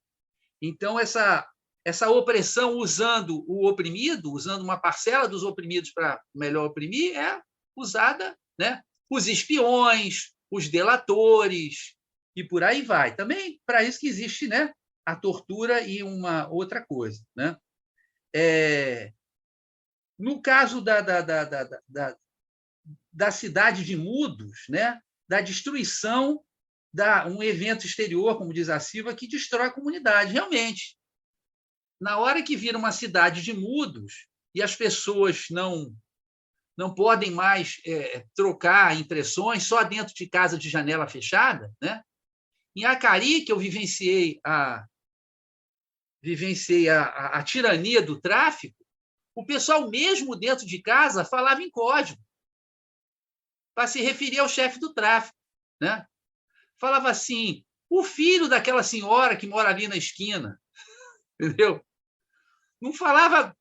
Então, essa opressão usando o oprimido, usando uma parcela dos oprimidos para melhor oprimir, é usada, né? Os espiões, os delatores, e por aí vai. Também para isso que existe, né, a tortura e uma outra coisa, né? No caso da cidade de Mudos, né, da destruição um evento exterior, como diz a Silva, que destrói a comunidade. Realmente, na hora que vira uma cidade de mudos e as pessoas não podem mais trocar impressões só dentro de casa de janela fechada, né? Em Acari, que eu vivenciei a tirania do tráfico, o pessoal, mesmo dentro de casa, falava em código para se referir ao chefe do tráfico, né? Falava assim, o filho daquela senhora que mora ali na esquina, entendeu? Não falava.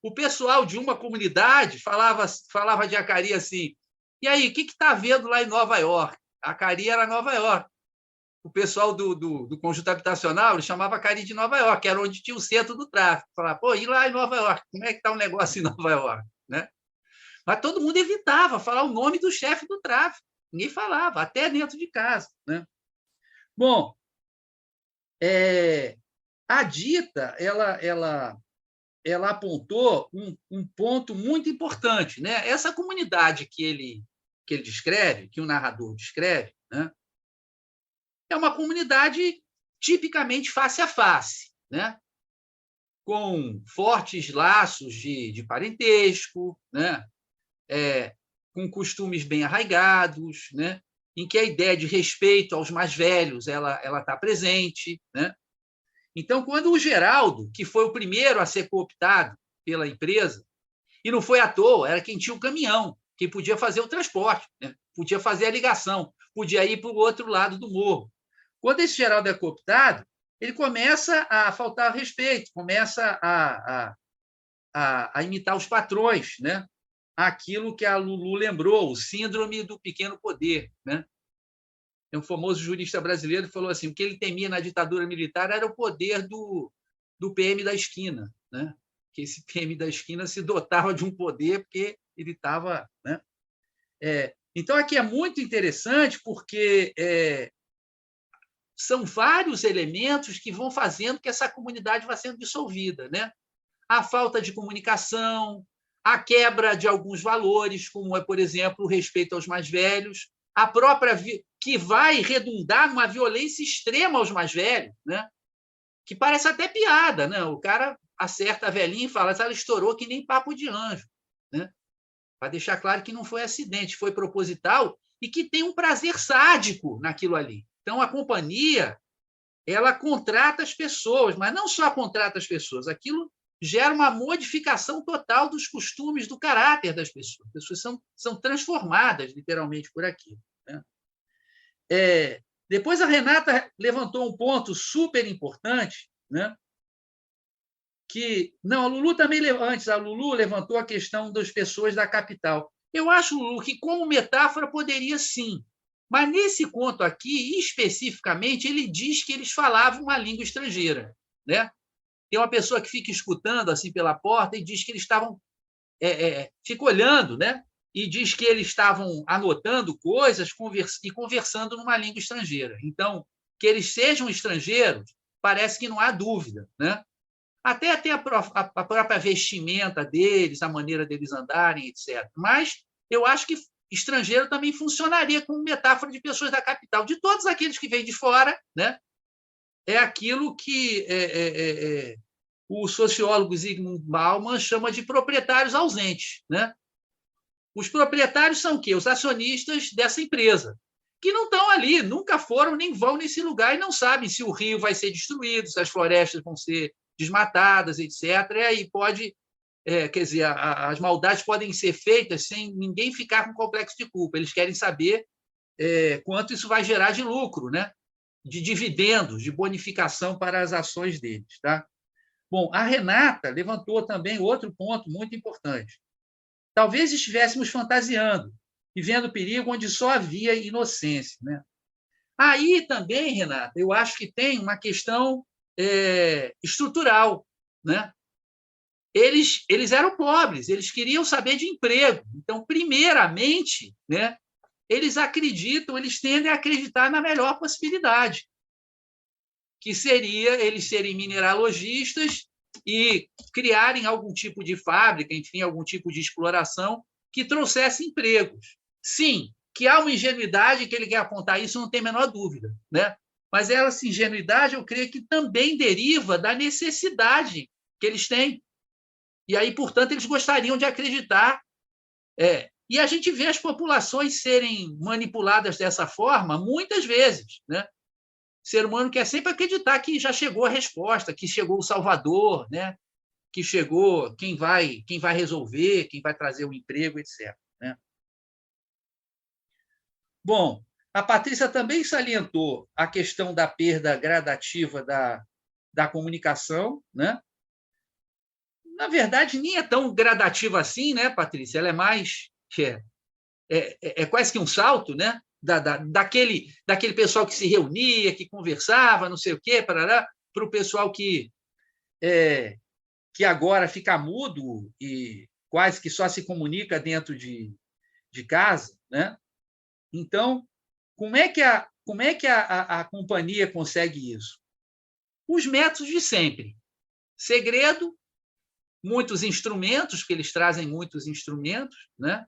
O pessoal de uma comunidade falava de Acari assim, e aí, o que está havendo lá em Nova York? Acari era Nova York. O pessoal do conjunto habitacional ele chamava Acari de Nova York, que era onde tinha o centro do tráfico. Falava, pô, e lá em Nova York? Como é que está o negócio em Nova York? Né? Mas todo mundo evitava falar o nome do chefe do tráfico. Ninguém falava, até dentro de casa, né? Bom, a Dita ela apontou um ponto muito importante, né? Essa comunidade que ele descreve, que o narrador descreve, né? É uma comunidade tipicamente face a face, né? Com fortes laços de parentesco, né? Com costumes bem arraigados, né? Em que a ideia de respeito aos mais velhos ela está presente, né? Então, quando o Geraldo, que foi o primeiro a ser cooptado pela empresa, e não foi à toa, era quem tinha o caminhão, quem podia fazer o transporte, né? Podia fazer a ligação, podia ir para o outro lado do morro. Quando esse Geraldo é cooptado, ele começa a faltar respeito, começa a imitar os patrões, né? Aquilo que a Lulu lembrou, o síndrome do pequeno poder, né? Um famoso jurista brasileiro falou assim, o que ele temia na ditadura militar era o poder do PM da esquina, né? Que esse PM da esquina se dotava de um poder porque ele estava, né? Então, aqui é muito interessante porque são vários elementos que vão fazendo que essa comunidade vá sendo dissolvida, né? A falta de comunicação, a quebra de alguns valores, como por exemplo, o respeito aos mais velhos, a própria que vai redundar numa violência extrema aos mais velhos, né? Que parece até piada, né? O cara acerta a velhinha e fala, ela estourou que nem papo de anjo, né? Para deixar claro que não foi acidente, foi proposital e que tem um prazer sádico naquilo ali. Então, a companhia ela contrata as pessoas, mas não só contrata as pessoas, aquilo gera uma modificação total dos costumes, do caráter das pessoas. As pessoas são transformadas, literalmente, por aquilo, né? Depois, a Renata levantou um ponto super importante, né? A Lulu também, antes, a Lulu levantou a questão das pessoas da capital. Eu acho, Lulu, que como metáfora poderia sim, mas nesse conto aqui, especificamente, ele diz que eles falavam uma língua estrangeira, né? Tem uma pessoa que fica escutando assim pela porta e diz que eles estavam fica olhando, né? E diz que eles estavam anotando coisas e conversando numa língua estrangeira. Então, que eles sejam estrangeiros, parece que não há dúvida, né? Até a própria vestimenta deles, a maneira deles andarem, etc. Mas eu acho que estrangeiro também funcionaria como metáfora de pessoas da capital, de todos aqueles que vêm de fora, né? É aquilo que o sociólogo Zygmunt Bauman chama de proprietários ausentes, né? Os proprietários são o quê? Os acionistas dessa empresa, que não estão ali, nunca foram nem vão nesse lugar e não sabem se o rio vai ser destruído, se as florestas vão ser desmatadas, etc. E aí pode, quer dizer, as maldades podem ser feitas sem ninguém ficar com complexo de culpa. Eles querem saber quanto isso vai gerar de lucro, né? De dividendos, de bonificação para as ações deles. Tá? Bom, a Renata levantou também outro ponto muito importante. Talvez estivéssemos fantasiando e vendo perigo onde só havia inocência. Né? Aí também, Renata, eu acho que tem uma questão estrutural. Né? Eles eram pobres, eles queriam saber de emprego. Então, primeiramente, né, eles tendem a acreditar na melhor possibilidade, que seria eles serem mineralogistas e criarem algum tipo de fábrica, enfim, algum tipo de exploração que trouxesse empregos. Sim, que há uma ingenuidade que ele quer apontar, isso não tem a menor dúvida, né? Mas essa ingenuidade, eu creio que também deriva da necessidade que eles têm. E aí, portanto, eles gostariam de acreditar. E a gente vê as populações serem manipuladas dessa forma muitas vezes. Né? O ser humano quer sempre acreditar que já chegou a resposta, que chegou o Salvador, né? Que chegou quem vai resolver, quem vai trazer o emprego, etc. Né? Bom, a Patrícia também salientou a questão da perda gradativa da comunicação. Né? Na verdade, nem é tão gradativa assim, né, Patrícia? Ela é mais... É quase que um salto, né? Daquele pessoal que se reunia, que conversava, não sei o quê, para o pessoal que agora fica mudo e quase que só se comunica dentro de casa. Né? Então, como é que a companhia consegue isso? Os métodos de sempre. Segredo, muitos instrumentos, porque eles trazem muitos instrumentos, né?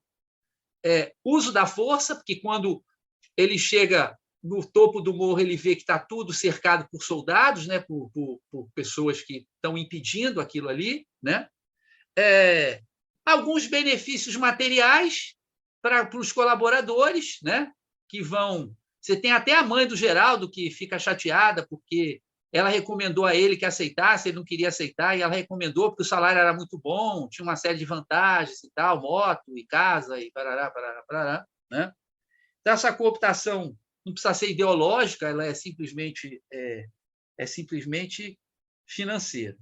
Uso da força, porque quando ele chega no topo do morro, ele vê que está tudo cercado por soldados, né? por pessoas que estão impedindo aquilo ali. Né? Alguns benefícios materiais para os colaboradores, né? Que vão... Você tem até a mãe do Geraldo que fica chateada porque ela recomendou a ele que aceitasse, ele não queria aceitar, e ela recomendou porque o salário era muito bom, tinha uma série de vantagens e tal, moto e casa e parará. Né? Então, essa cooptação não precisa ser ideológica, ela é simplesmente financeira.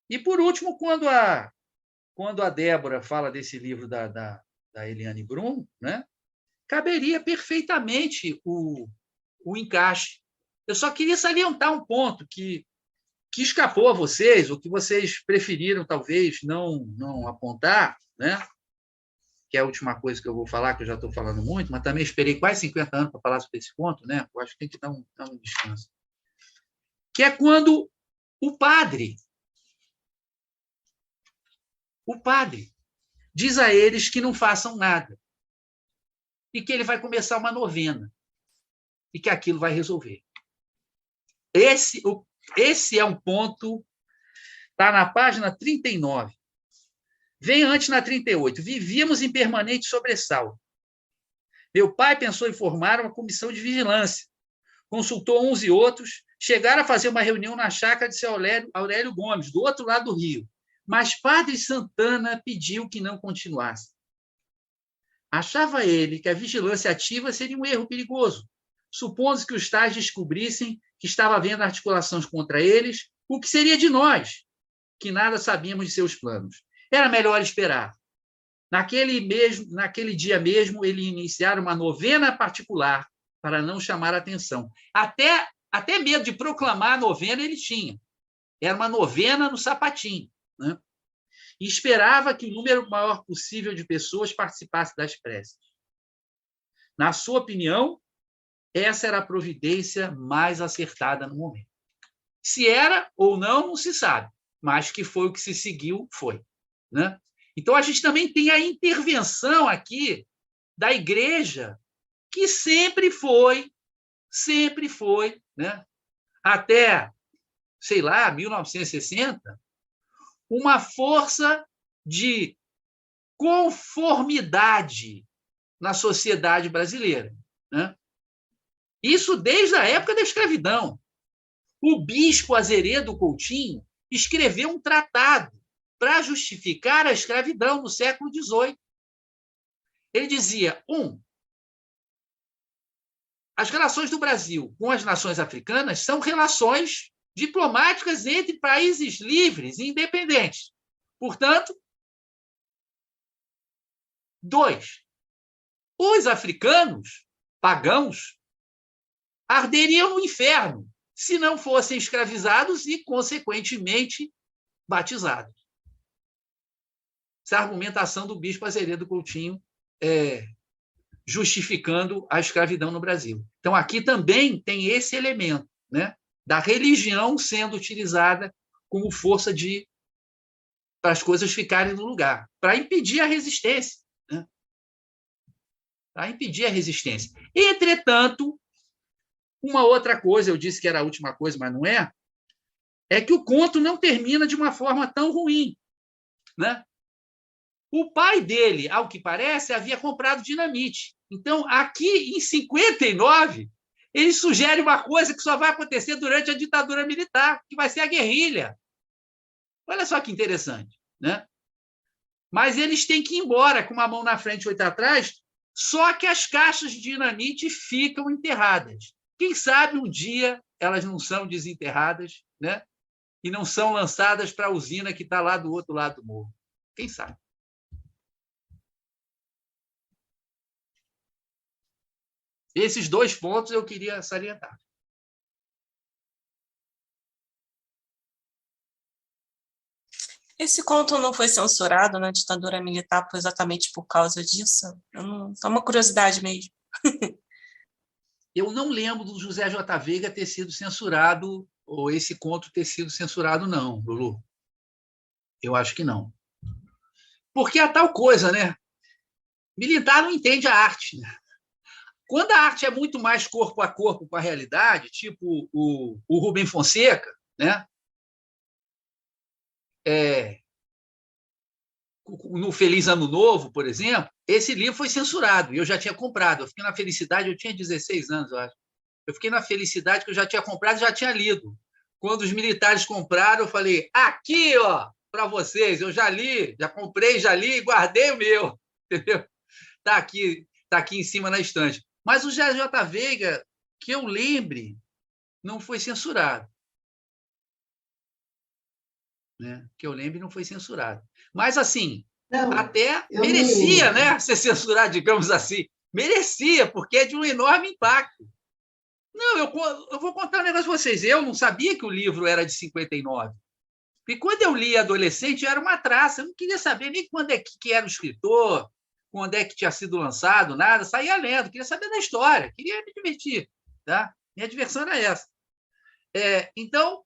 E, por último, quando a Débora fala desse livro da Eliane Brum, né, caberia perfeitamente o encaixe. Eu só queria salientar um ponto que escapou a vocês, ou que vocês preferiram, talvez, não apontar, né? Que é a última coisa que eu vou falar, que eu já estou falando muito, mas também esperei quase 50 anos para falar sobre esse ponto, né? Eu acho que tem que dar um descanso. Que é quando o padre diz a eles que não façam nada e que ele vai começar uma novena e que aquilo vai resolver. Esse é um ponto, está na página 39. Vem antes na 38. Vivíamos em permanente sobressalto. Meu pai pensou em formar uma comissão de vigilância. Consultou uns e outros, chegaram a fazer uma reunião na chácara de seu Aurélio Gomes, do outro lado do rio. Mas Padre Santana pediu que não continuasse. Achava ele que a vigilância ativa seria um erro perigoso, supondo que os tais descobrissem que estava havendo articulações contra eles, o que seria de nós, que nada sabíamos de seus planos. Era melhor esperar. Naquele dia mesmo, ele iniciara uma novena particular para não chamar a atenção. Até medo de proclamar a novena ele tinha. Era uma novena no sapatinho. Né? E esperava que o número maior possível de pessoas participasse das preces. Na sua opinião, essa era a providência mais acertada no momento. Se era ou não se sabe, mas que foi o que se seguiu, foi. Né? Então, a gente também tem a intervenção aqui da igreja, que sempre foi, né? Até, sei lá, 1960, uma força de conformidade na sociedade brasileira. Né? Isso desde a época da escravidão. O bispo Azeredo Coutinho escreveu um tratado para justificar a escravidão no século XVIII. Ele dizia, as relações do Brasil com as nações africanas são relações diplomáticas entre países livres e independentes. Portanto, 2, os africanos pagãos arderiam no inferno se não fossem escravizados e, consequentemente, batizados. Essa argumentação do bispo Azeredo Coutinho justificando a escravidão no Brasil. Então, aqui também tem esse elemento, né, da religião sendo utilizada como força para as coisas ficarem no lugar, para impedir a resistência. Né? Para impedir a resistência. Entretanto, uma outra coisa, eu disse que era a última coisa, mas não é que o conto não termina de uma forma tão ruim. Né? O pai dele, ao que parece, havia comprado dinamite. Então, aqui, em 59, ele sugere uma coisa que só vai acontecer durante a ditadura militar, que vai ser a guerrilha. Olha só que interessante. Né? Mas eles têm que ir embora, com uma mão na frente e outra atrás, só que as caixas de dinamite ficam enterradas. Quem sabe um dia elas não são desenterradas, né? E não são lançadas para a usina que está lá do outro lado do morro. Quem sabe? Esses 2 pontos eu queria salientar. Esse conto não foi censurado na ditadura militar exatamente por causa disso? É uma curiosidade mesmo. Eu não lembro do José J. Veiga ter sido censurado, ou esse conto ter sido censurado, não, Lulu. Eu acho que não. Porque é tal coisa, né? Militar não entende a arte. Né? Quando a arte é muito mais corpo a corpo com a realidade, tipo o Rubem Fonseca, né? No Feliz Ano Novo, por exemplo, esse livro foi censurado e eu já tinha comprado. Eu fiquei na felicidade, eu tinha 16 anos, eu acho. Eu fiquei na felicidade que eu já tinha comprado e já tinha lido. Quando os militares compraram, eu falei, aqui, ó, para vocês, eu já li, já comprei, já li e guardei o meu. Entendeu? Está aqui em cima na estante. Mas o J. Veiga, que eu lembre, não foi censurado. Né? Que eu lembre, não foi censurado. Mas, assim, até merecia, né, ser censurado, digamos assim. Merecia, porque é de um enorme impacto. Não, eu vou contar um negócio para vocês. Eu não sabia que o livro era de 59. E quando eu li adolescente, era uma traça. Eu não queria saber nem quando é que era o escritor, quando é que tinha sido lançado, nada. Saía lendo, queria saber da história, queria me divertir. Tá? Minha diversão era essa. Então,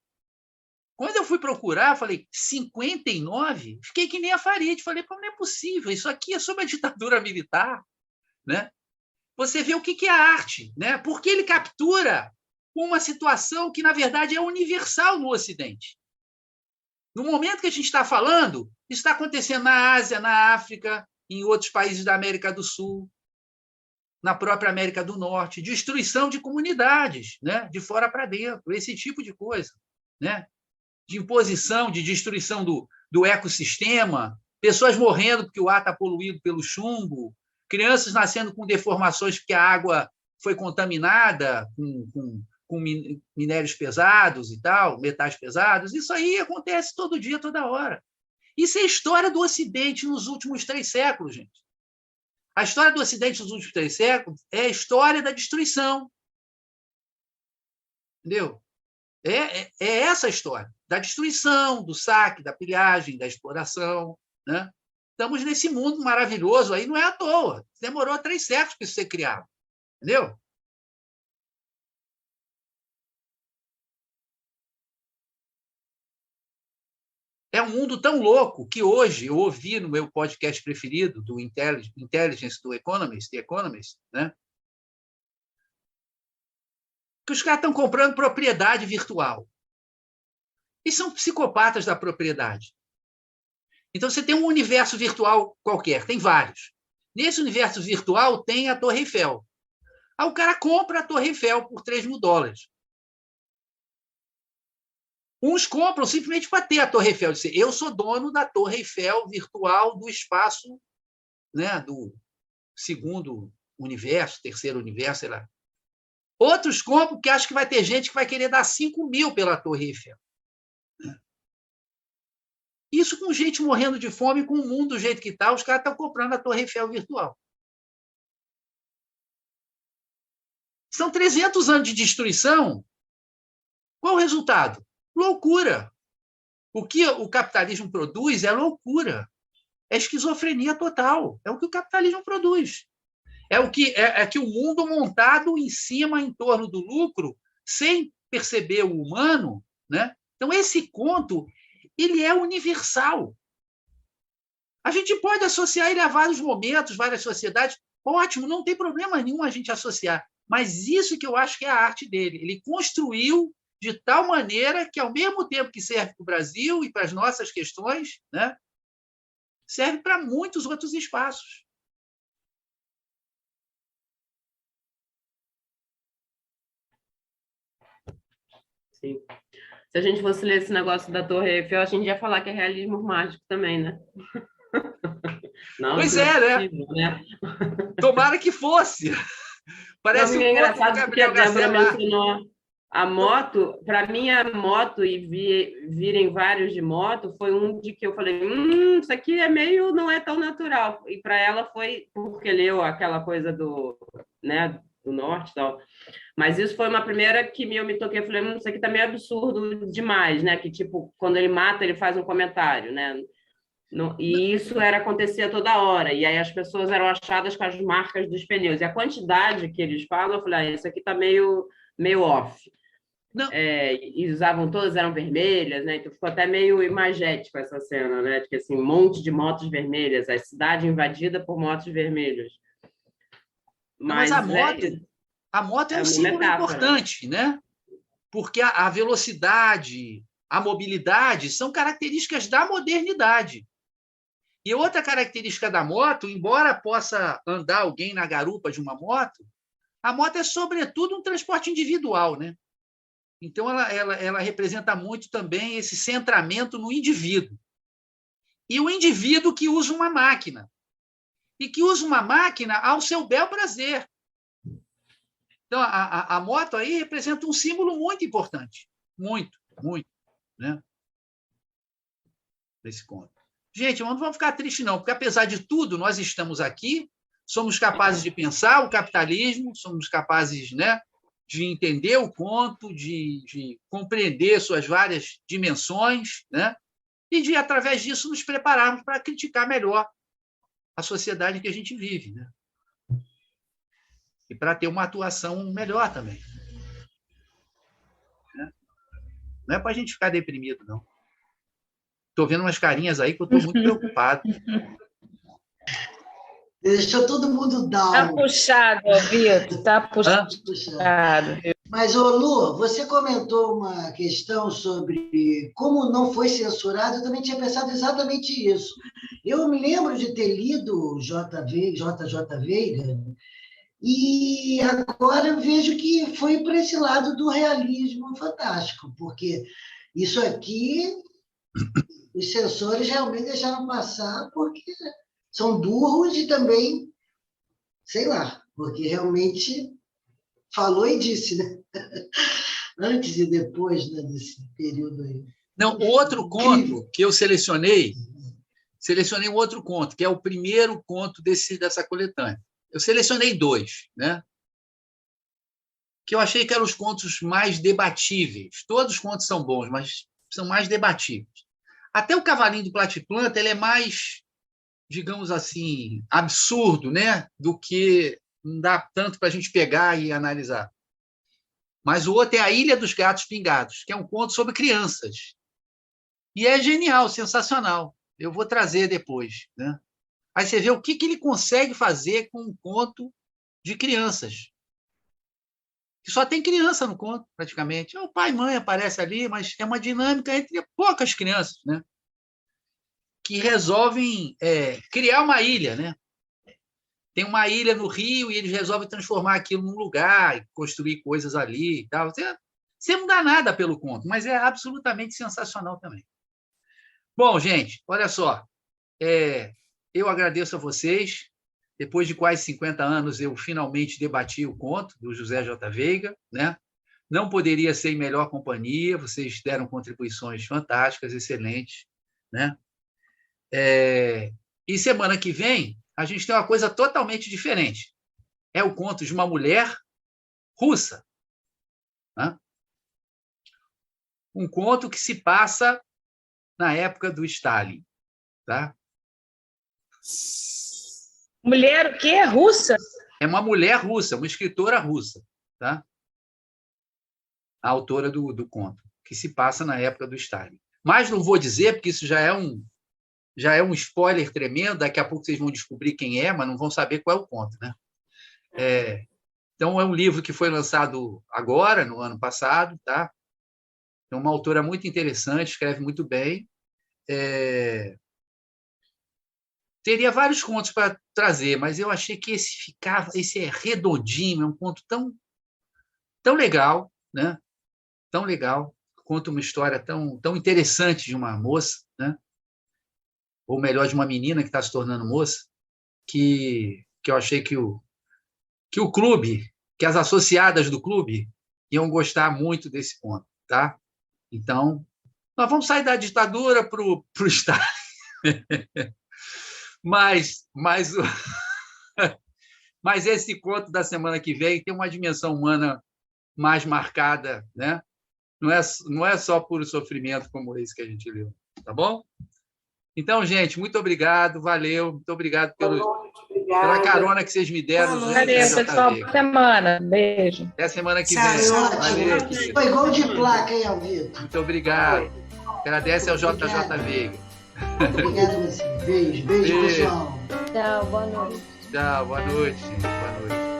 quando eu fui procurar, falei, 59? Fiquei que nem a Farid. Falei, não é possível, isso aqui é sobre a ditadura militar. Né? Você vê o que é a arte, né? Porque ele captura uma situação que, na verdade, é universal no Ocidente. No momento que a gente está falando, isso está acontecendo na Ásia, na África, em outros países da América do Sul, na própria América do Norte, destruição de comunidades, né? De fora para dentro, esse tipo de coisa. Né? De imposição, de destruição do ecossistema, pessoas morrendo porque o ar está poluído pelo chumbo, crianças nascendo com deformações porque a água foi contaminada com minérios pesados e tal, metais pesados. Isso aí acontece todo dia, toda hora. Isso é a história do Ocidente nos últimos 3 séculos, gente. A história do Ocidente nos últimos 3 séculos é a história da destruição. Entendeu? É essa a história, da destruição, do saque, da pilhagem, da exploração. Né? Estamos nesse mundo maravilhoso aí, não é à toa. Demorou 3 séculos para isso ser criado. Entendeu? É um mundo tão louco que hoje eu ouvi no meu podcast preferido, do Intelligence do Economist, The Economist, né? Que os caras estão comprando propriedade virtual. E são psicopatas da propriedade. Então, você tem um universo virtual qualquer, tem vários. Nesse universo virtual tem a Torre Eiffel. Aí o cara compra a Torre Eiffel por $3.000. Uns compram simplesmente para ter a Torre Eiffel. Dizer, eu sou dono da Torre Eiffel virtual do espaço, né, do segundo universo, terceiro universo, sei lá. Outros compram porque acham que vai ter gente que vai querer dar 5 mil pela Torre Eiffel. Isso com gente morrendo de fome, com o mundo do jeito que está, os caras estão comprando a Torre Eiffel virtual. São 300 anos de destruição. Qual o resultado? Loucura. O que o capitalismo produz é loucura. É esquizofrenia total. É o que o capitalismo produz. É que o mundo montado em cima, em torno do lucro, sem perceber o humano, né? Então, esse conto ele é universal. A gente pode associar ele a vários momentos, várias sociedades. Ótimo, não tem problema nenhum a gente associar. Mas isso que eu acho que é a arte dele. Ele construiu de tal maneira que, ao mesmo tempo que serve para o Brasil e para as nossas questões, né, serve para muitos outros espaços. Sim. Se a gente fosse ler esse negócio da Torre Eiffel, a gente ia falar que é realismo mágico também, né? Não, pois é, possível, né? Tomara que fosse. Parece um engraçado porque a Débora mencionou a moto. Para mim, a moto e virem vários de moto foi um de que eu falei, isso aqui é meio, não é tão natural. E para ela foi porque leu aquela coisa do, né, do norte e tal. Mas isso foi uma primeira que eu me toquei, eu falei, isso aqui tá meio absurdo demais, né? Que tipo, quando ele mata, ele faz um comentário, né? E isso acontecia toda hora, e aí as pessoas eram achadas com as marcas dos pneus. E a quantidade que eles falam, eu falei, isso aqui está meio off. E usavam todas, eram vermelhas, né? Então ficou até meio imagético essa cena, né? De que assim, um monte de motos vermelhas, a cidade invadida por motos vermelhas. Mas a moto é um símbolo importante, né? Porque a velocidade, a mobilidade são características da modernidade. E outra característica da moto, embora possa andar alguém na garupa de uma moto, a moto é, sobretudo, um transporte individual, né? Então, ela representa muito também esse centramento no indivíduo. E o indivíduo que usa uma máquina. E que usa uma máquina ao seu bel prazer. Então, a moto aí representa um símbolo muito importante. Muito, muito, né? Desse conto. Gente, não vamos ficar tristes, não, porque, apesar de tudo, nós estamos aqui, somos capazes de pensar o capitalismo, somos capazes, né, de entender o conto, de compreender suas várias dimensões, né, e de, através disso, nos prepararmos para criticar melhor a sociedade em que a gente vive, né? E para ter uma atuação melhor também. Não é para a gente ficar deprimido, não. Estou vendo umas carinhas aí que eu estou muito preocupado. Deixou todo mundo down. Está puxado, Vitor, está puxado. Mas, Lu, você comentou uma questão sobre como não foi censurado, eu também tinha pensado exatamente isso. Eu me lembro de ter lido J.J. Veiga, e agora eu vejo que foi para esse lado do realismo fantástico, porque isso aqui... Os censores realmente deixaram passar porque são burros e também, sei lá, porque realmente falou e disse, né? Antes e depois, né, desse período aí. Não, outro conto que eu selecionei um outro conto, que é o primeiro conto dessa coletânea. Eu selecionei 2, né? Que eu achei que eram os contos mais debatíveis. Todos os contos são bons, mas são mais debatíveis. Até o Cavalinho do Platiplanta ele é mais, digamos assim, absurdo, né? Do que não dá tanto para a gente pegar e analisar. Mas o outro é A Ilha dos Gatos Pingados, que é um conto sobre crianças. E é genial, sensacional. Eu vou trazer depois, né? Aí você vê o que ele consegue fazer com um conto de crianças. Que só tem criança no conto, praticamente. O pai e mãe aparece ali, mas é uma dinâmica entre poucas crianças, né? Que resolvem criar uma ilha, né? tem uma ilha no Rio e eles resolvem transformar aquilo num lugar e construir coisas ali e tal. Você não dá nada pelo conto, mas é absolutamente sensacional também. Bom, gente, olha só. Eu agradeço a vocês. Depois de quase 50 anos, eu finalmente debati o conto do José J. Veiga, né? Não poderia ser em melhor companhia. Vocês deram contribuições fantásticas, excelentes, né? E semana que vem, a gente tem uma coisa totalmente diferente. É o conto de uma mulher russa, né? Um conto que se passa na época do Stalin, tá? Mulher o quê? Russa? É uma mulher russa, uma escritora russa, tá? A autora do conto, que se passa na época do Stalin. Mas não vou dizer, porque isso já é um spoiler tremendo. Daqui a pouco vocês vão descobrir quem é, mas não vão saber qual é o conto, né? Então, é um livro que foi lançado agora, no ano passado, tá? É uma autora muito interessante, escreve muito bem. Teria vários contos para trazer, mas eu achei que esse é redondinho, é um conto tão legal, né? Tão legal, conta uma história tão interessante de uma moça, né? Ou melhor, de uma menina que está se tornando moça, que eu achei que o clube, que as associadas do clube iam gostar muito desse conto, tá? Então, nós vamos sair da ditadura para o Estado. Mas esse conto da semana que vem tem uma dimensão humana mais marcada, né? Não é só puro sofrimento como esse que a gente leu, tá bom? Então, gente, muito obrigado, valeu, muito obrigado pela carona que vocês me deram. Valeu, pessoal, boa semana, beijo. Até a semana que vem. Valeu, foi gol de placa, hein, Alvito? Muito obrigado. Agradece ao JJ Veiga. Obrigado a você. Beijo, pessoal. Tchau, boa noite. Tchau, boa noite, gente. Boa noite.